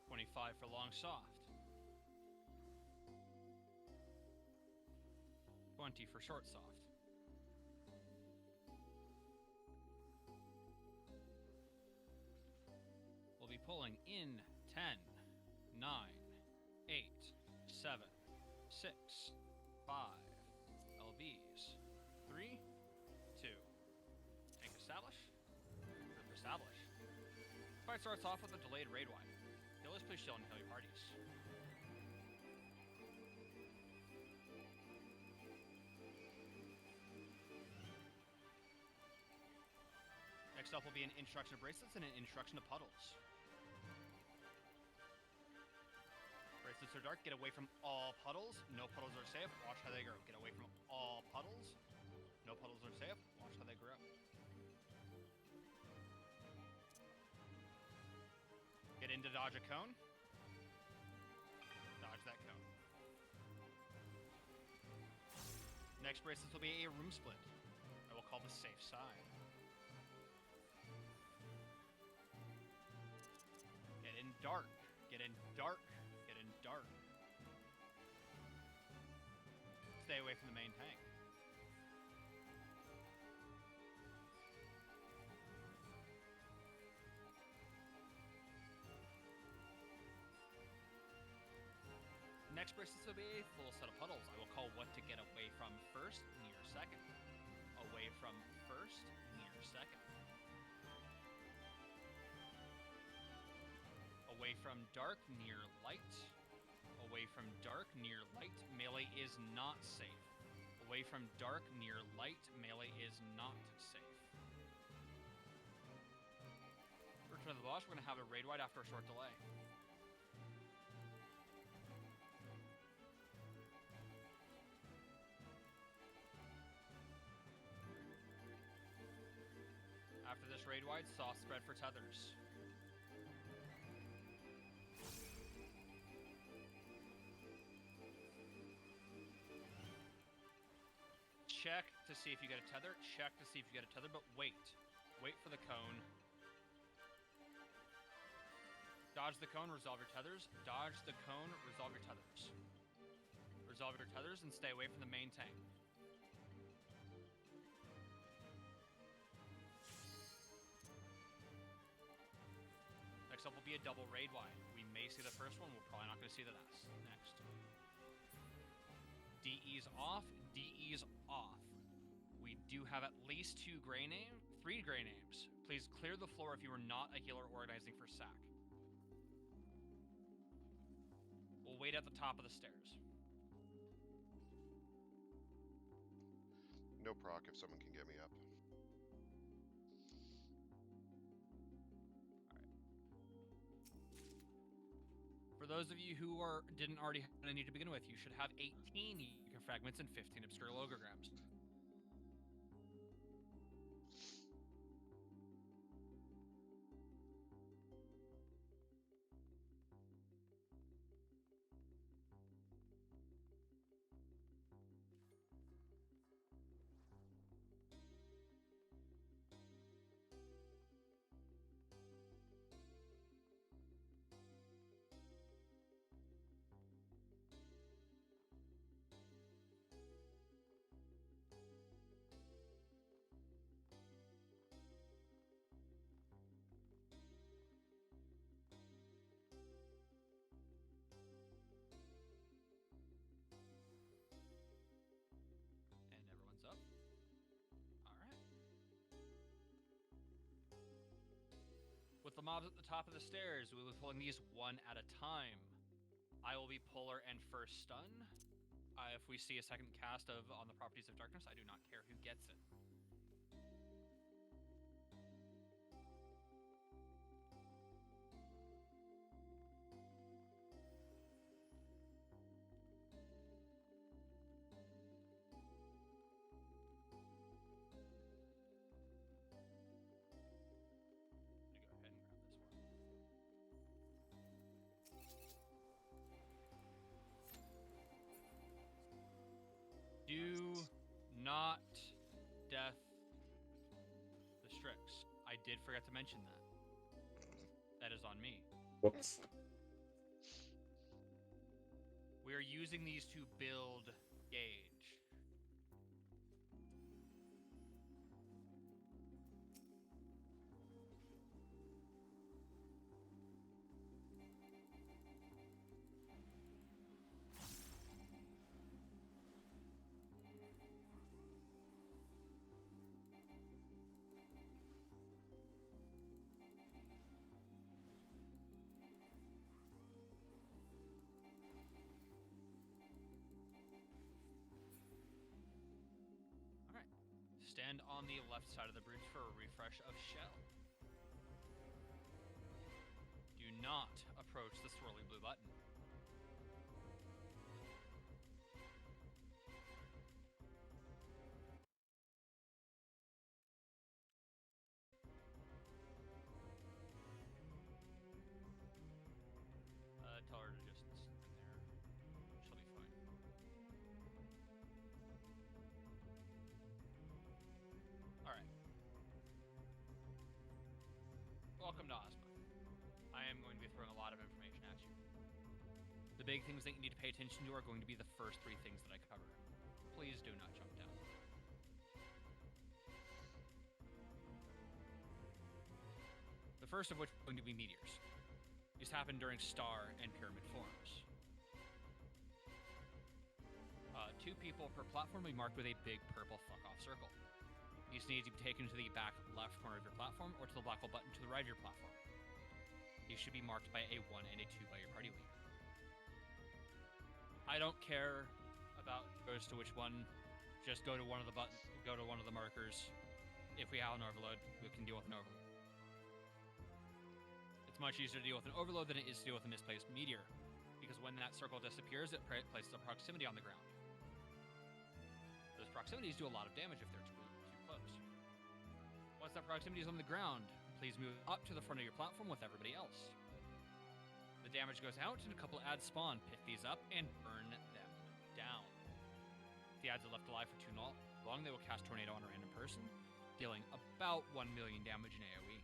25 for long soft. 20 for short soft. We'll be pulling in 10, 9, 8, 7, 6, 5, LVs, 3, 2. Establish? Group establish. Fight starts off with a delayed raid wide. Healers, please chill and heal your parties. Next up will be an introduction to bracelets and an introduction to puddles. Bracelets are dark, get away from all puddles. No puddles are safe, watch how they grow. Get away from all puddles. No puddles are safe, watch how they grow. Get into dodge a cone. Dodge that cone. Next bracelets will be a room split. I will call the safe side. Get in dark. Get in dark. Get in dark. Stay away from the main tank. Next bracelets will be a full set of puddles. I will call what to get away from first, near second. Away from first, near second. Away from dark, near light. Away from dark, near light. Melee is not safe. Away from dark, near light. Melee is not safe. Return to the boss. We're going to have a raid wide after a short delay. After this raid wide, soft spread for tethers. Check to see if you get a tether. Check to see if you get a tether, but wait. Wait for the cone. Dodge the cone, resolve your tethers. Dodge the cone, resolve your tethers. Resolve your tethers and stay away from the main tank. will be a double raid wide. We may see the first one. We're probably not going to see the next. DE's off. DE's off. We do have at least 3 gray names. Please clear the floor if you are not a healer organizing for sack. We'll wait at the top of the stairs. No proc if someone can get me up. For those of you who didn't already have any to begin with, you should have 18 Yucca fragments and 15 obscure logograms. With the mobs at the top of the stairs, we will be pulling these one at a time. I will be puller and first stun. If we see a second cast on the properties of darkness, I do not care who gets it. Do not death the Strix. I did forget to mention that. That is on me. Whoops. We are using these to build gauge. Stand on the left side of the bridge for a refresh of shell. Do not approach the swirly blue button. Tell her to just sit in there. She'll be fine. Alright. Welcome to Ozma. I am going to be throwing a lot of information at you. The big things that you need to pay attention to are going to be the first 3 things that I cover. Please do not jump down. The first of which is going to be meteors. These happen during star and pyramid forms. 2 people per platform will be marked with a big purple fuck-off circle. These need to be taken to the back left corner of your platform or to the black hole button to the right of your platform. These should be marked by a 1 and a 2 by your party leader. I don't care about goes to which one. Just go to one of the markers. If we have an overload, we can deal with an overload. It's much easier to deal with an overload than it is to deal with a misplaced meteor, because when that circle disappears, it places a proximity on the ground. Those proximities do a lot of damage if they're too close. Once that proximity is on the ground, please move up to the front of your platform with everybody else. The damage goes out and a couple adds spawn. Pick these up and burn them down. If the adds are left alive for too long, they will cast Tornado on a random person, dealing about 1 million damage in AoE.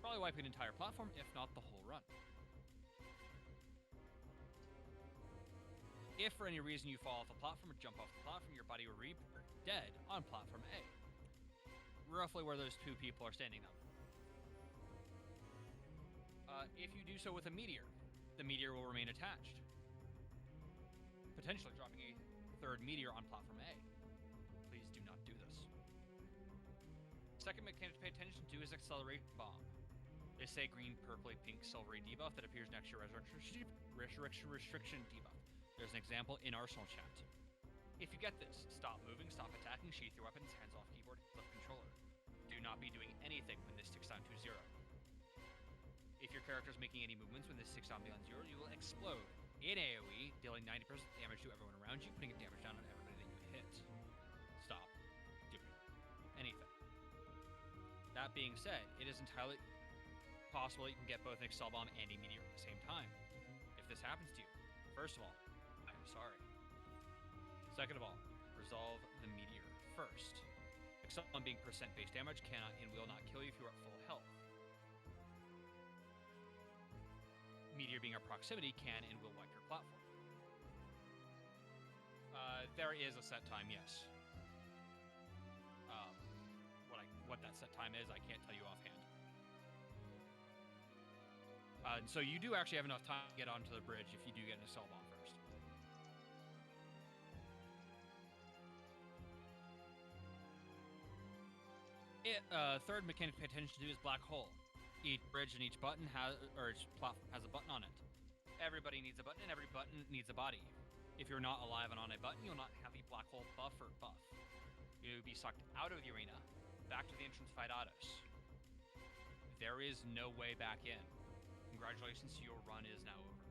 Probably wiping an entire platform, if not the whole run. If for any reason you fall off the platform or jump off the platform, your body will reappear dead on platform A. Roughly where those 2 people are standing now. If you do so with a meteor, the meteor will remain attached, potentially dropping a third meteor on platform A. Please do not do this. Second mechanic to pay attention to is Acceleration Bomb. It's a green, purpley, pink, silvery debuff that appears next to your Resurrection Restriction debuff. There's an example in Arsenal chat. If you get this, stop moving, stop attacking, sheath your weapons, hands off keyboard, left controller. Do not be doing anything when this ticks down to 0. If your character is making any movements when this ticks down beyond 0, you will explode in AoE, dealing 90% damage to everyone around you, putting damage down on everybody that you hit. Stop doing anything. That being said, it is entirely possible you can get both an Excel Bomb and a Meteor at the same time. If this happens to you, first of all, I'm sorry. Second of all, resolve the Meteor first. Excel Bomb being percent-based damage cannot and will not kill you if you are at full health. Meteor being a proximity can and will wipe your platform. There is a set time, yes. What that set time is, I can't tell you offhand. So you do actually have enough time to get onto the bridge if you do get an Excel Bomb first. Third mechanic to pay attention to is Black Hole. Each bridge and each button each platform has a button on it. Everybody needs a button, and every button needs a body. If you're not alive and on a button, you'll not have the Black Hole buff. You'll be sucked out of the arena, back to the entrance fight autos. There is no way back in. Congratulations, your run is now over.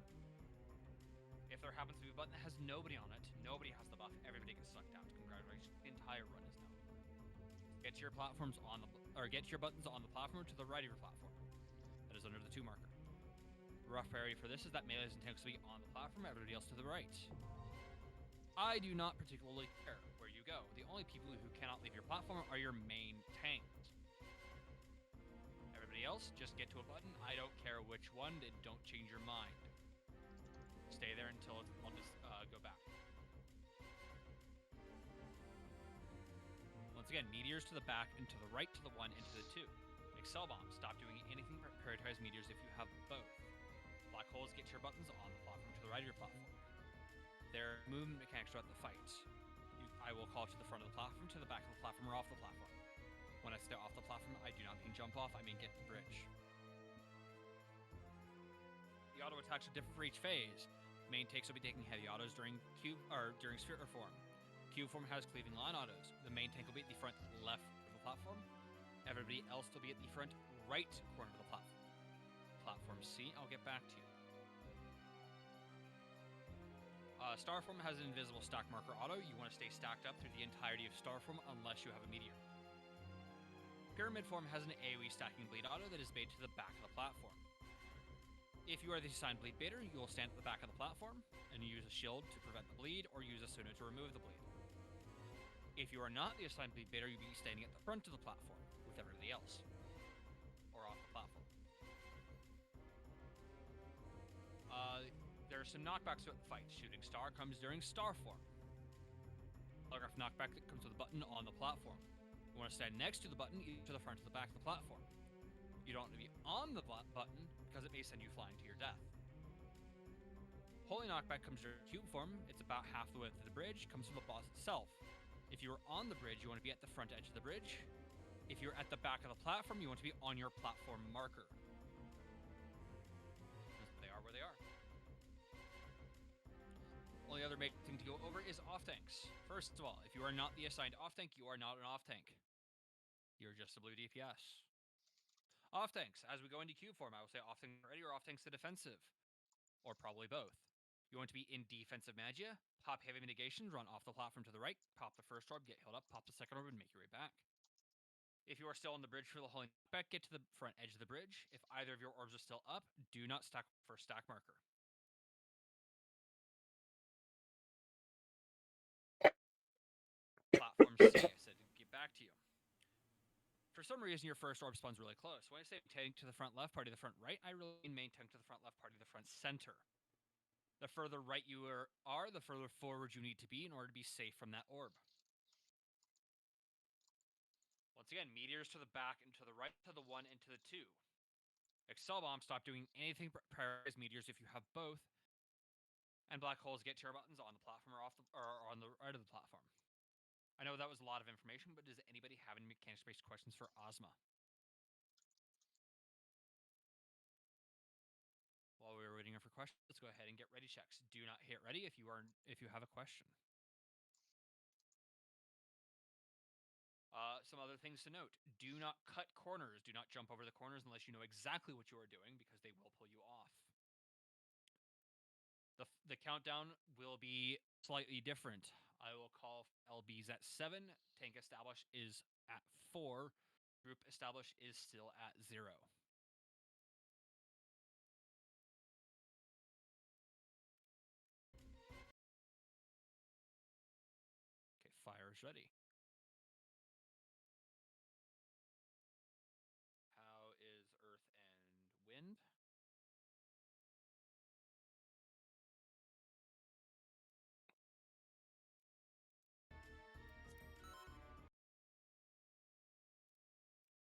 If there happens to be a button that has nobody on it, nobody has the buff, everybody gets sucked out. Congratulations, the entire run is now over. Get your buttons on the platform to the right of your platform. That is under the 2 marker. The rough priority for this is that melees and tanks will be on the platform, everybody else to the right. I do not particularly care where you go. The only people who cannot leave your platform are your main tanks. Everybody else, just get to a button. I don't care which one, and don't change your mind. Stay there until I'll just go back. Once again, meteors to the back and to the right, to the 1 and to the 2. Excel Bomb, stop doing anything but prioritize meteors if you have both. Black holes, get your buttons on the platform to the right of your platform. There are movement mechanics throughout the fight. I will call to the front of the platform, to the back of the platform, or off the platform. When I say off the platform, I do not mean jump off, I mean get the bridge. The auto attacks are different for each phase. Main takes will be taking heavy autos during Sphere Form. Cube Form has cleaving line autos. The main tank will be at the front left of the platform. Everybody else will be at the front right corner of the platform. Platform C, I'll get back to you. Star Form has an invisible stack marker auto. You want to stay stacked up through the entirety of Star Form unless you have a meteor. Pyramid Form has an AoE stacking bleed auto that is made to the back of the platform. If you are the assigned bleed baiter, you will stand at the back of the platform and use a shield to prevent the bleed or use a Suna to remove the bleed. If you are not the assigned bleed baiter, you'll be standing at the front of the platform with everybody else. Or off the platform. There are some knockbacks throughout the fight. Shooting Star comes during Star Form. Telegraph knockback that comes with a button on the platform. You want to stand next to the button, either to the front or the back of the platform. You don't want to be on the button because it may send you flying to your death. Holy knockback comes during Cube Form. It's about half the width of the bridge, comes from the boss itself. If you are on the bridge, you want to be at the front edge of the bridge. If you're at the back of the platform, you want to be on your platform marker. They are where they are. Only other big thing to go over is off tanks. First of all, if you are not the assigned off tank, you are not an off tank. You're just a blue DPS. Off tanks. As we go into Cube Form, I will say off tanks ready or off tanks to defensive. Or probably both. You want to be in defensive magia, pop heavy mitigation, run off the platform to the right, pop the first orb, get healed up, pop the second orb, and make your way back. If you are still on the bridge for the holy knockback, get to the front edge of the bridge. If either of your orbs are still up, do not stack for stack marker. Platform C, I said to get back to you. For some reason, your first orb spawns really close. When I say tank to the front left, party to the front right, I really mean main tank to the front left, party to the front center. The further right you are, the further forward you need to be in order to be safe from that orb. Once again, meteors to the back and to the right, to the 1 and to the 2. Excel Bomb, stop doing anything but prioritize meteors if you have both. And black holes get tear buttons on the platform or on the right of the platform. I know that was a lot of information, but does anybody have any mechanics-based questions for Ozma? While we were waiting for questions, let's go ahead and get ready checks. Do not hit ready if you have a question. Some other things to note. Do not cut corners. Do not jump over the corners unless you know exactly what you are doing, because they will pull you off. The countdown will be slightly different. I will call LBs at 7. Tank establish is at 4. Group establish is still at 0. Okay, fire is ready. How is Earth and Wind?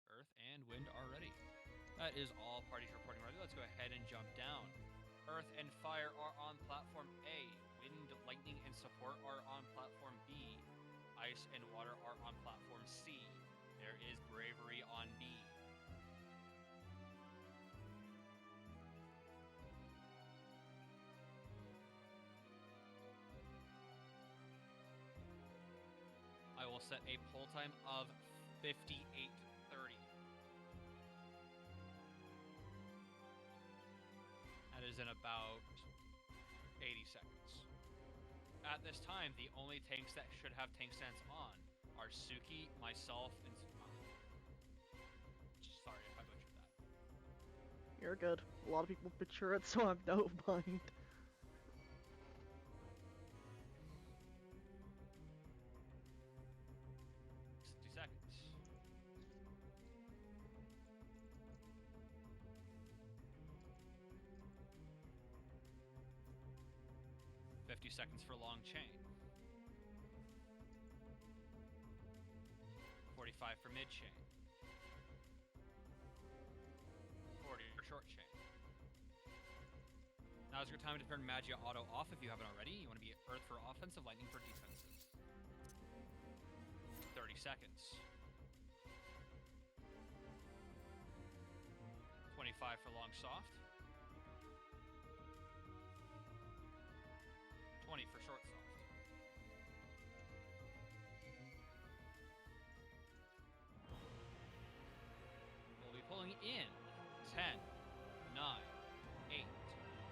Earth and Wind are ready. That is all parties reporting ready. Let's go ahead and jump down. Earth and Fire are on platform A. Wind, Lightning, and Support are on platform B. Ice and Water are on platform C. There is Bravery on D. I will set a poll time of 58:30. That is in about 80 seconds. At this time, the only tanks that should have tank stance on are Suki, myself, and sorry if I butchered that. You're good. A lot of people butcher it, so I'm no mind. 60 seconds. Seconds for long chain. 45 for mid chain. 40 for short chain. Now is your time to turn Magia auto off if you haven't already. You want to be Earth for offensive, Lightning for defensive. 30 seconds. 25 for long soft. 20 for short soft. We'll be pulling in 10, 9, 8,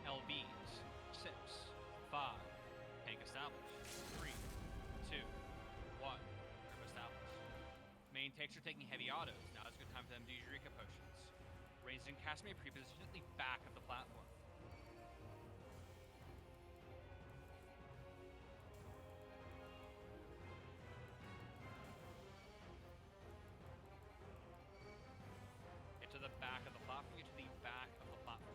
LBs, 6, 5, tank established, 3, 2, 1, group established. Main tanks are taking heavy autos. Now it's a good time for them to use Eureka potions. Ranged and cast may pre-position at the back of the platform. To the back of the platform, get to the back of the platform.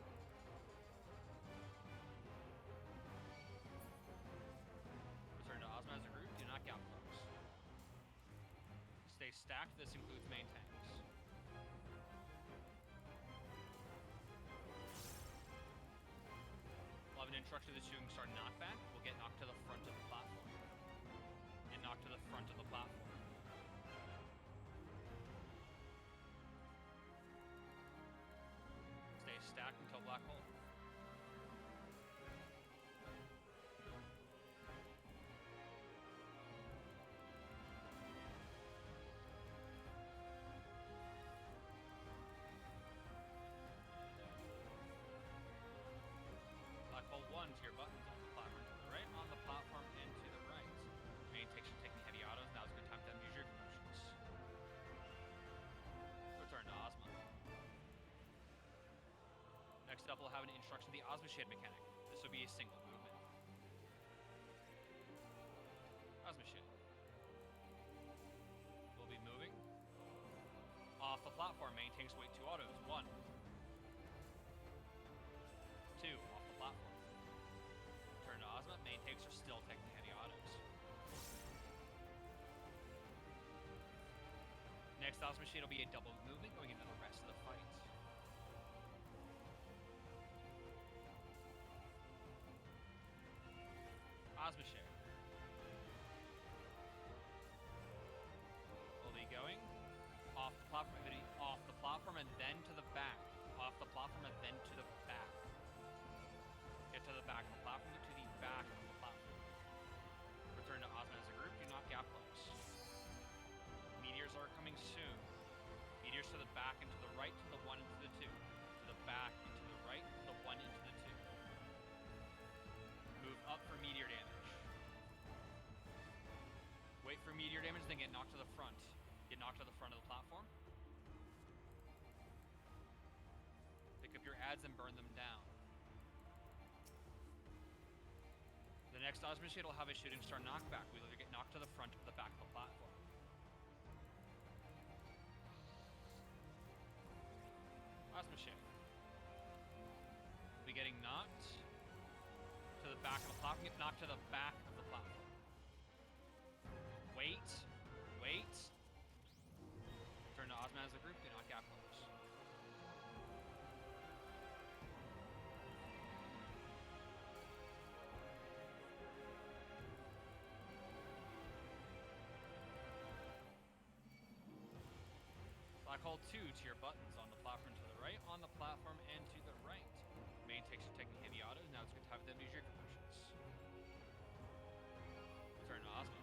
Return to Ozma as a group, do not gap close. Stay stacked, this includes main tanks. We'll have an instruction that's doing start knockback, we'll get knocked to the front of the platform. Get knocked to the front of the platform. Stack until black hole. Black hole 1 to your buttons on the platform to the right, on the platform and to the right. Main takes are taking heavy autos. Now is a good time to use your promotions. Return to Ozma. Next up, we'll have an instruction, the Ozma Shade mechanic. This will be a single movement. Ozma Shade. We'll be moving. Off the platform, main tanks wait 2 autos. 1. 2, off the platform. Turn to Ozma, main tanks are still taking heavy autos. Next Ozma Shade will be a double movement going into the rest of the fight. Osmoshay will be going off the platform and then to the back. Off the platform and then to the back. Get to the back of the platform, get to the back of the platform. Return to Ozma as a group, do not gap close. Meteors are coming soon. Meteors to the back and to the right, to the 1 and to the 2. To the back and to the right, to the 1 and to the 2. Move up for meteor damage. Wait for meteor damage, then get knocked to the front. Get knocked to the front of the platform. Pick up your adds and burn them down. The next Osmoshay will have a shooting star knockback. We'll either get knocked to the front or the back of the platform. Osmoshay will be getting knocked to the back of the platform. Get knocked to the back of the platform. Wait. Turn to Ozma as a group. Do not gap close. Black hole 2 to your buttons on the platform to the right, on the platform and to the right. Main takes your taking heavy autos. Now it's good to have them use your conversions. Turn to Ozma.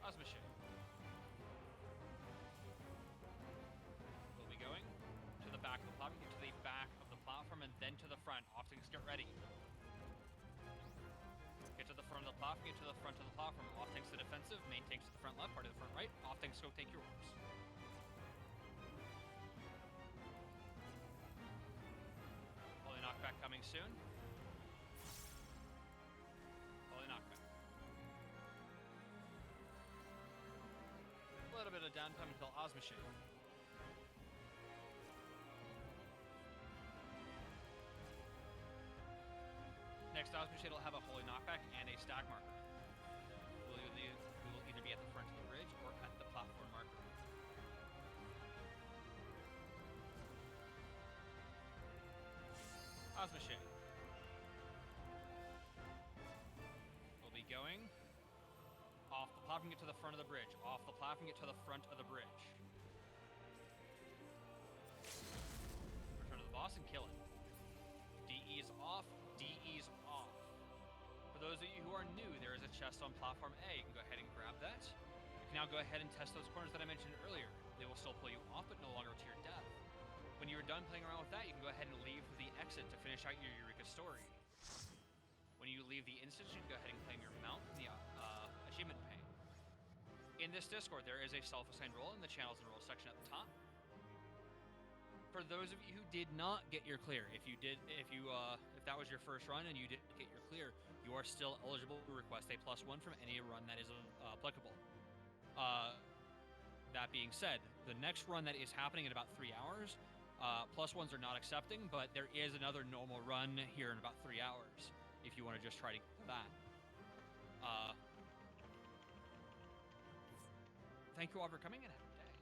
Osmoshay will be going to the back of the platform, get to the back of the platform, and then to the front. Optics, get ready. Get to the front of the platform, get to the front of the platform. Off tanks to defensive, main tanks to the front left, part of the front right. Off tanks go take your orbs. Holy knockback coming soon. Holy knockback. A little bit of downtime until Osmoshay. Next Osmoshay will have a holy knockback and a stag marker. We will either be at the front of the bridge or at the platform marker. Osmoshay will be going off the platform, get to the front of the bridge. Off the platform, get to the front of the bridge. Return to the boss and kill it. DE's off. DE's off. For those of you who are new, there is a chest on platform A. You can go ahead and grab that. You can now go ahead and test those corners that I mentioned earlier. They will still pull you off, but no longer to your death. When you're done playing around with that, you can go ahead and leave the exit to finish out your Eureka story. When you leave the instance, you can go ahead and claim your mount from the achievement pane. In this Discord, there is a self-assigned role in the channels and roles section at the top. For those of you who did not get your clear, if that was your first run and you didn't get your clear, you are still eligible to request a +1 from any run that is applicable. That being said, the next run that is happening in about 3 hours, +1s are not accepting, but there is another normal run here in about 3 hours if you want to just try to get that. Thank you all for coming and have a good day.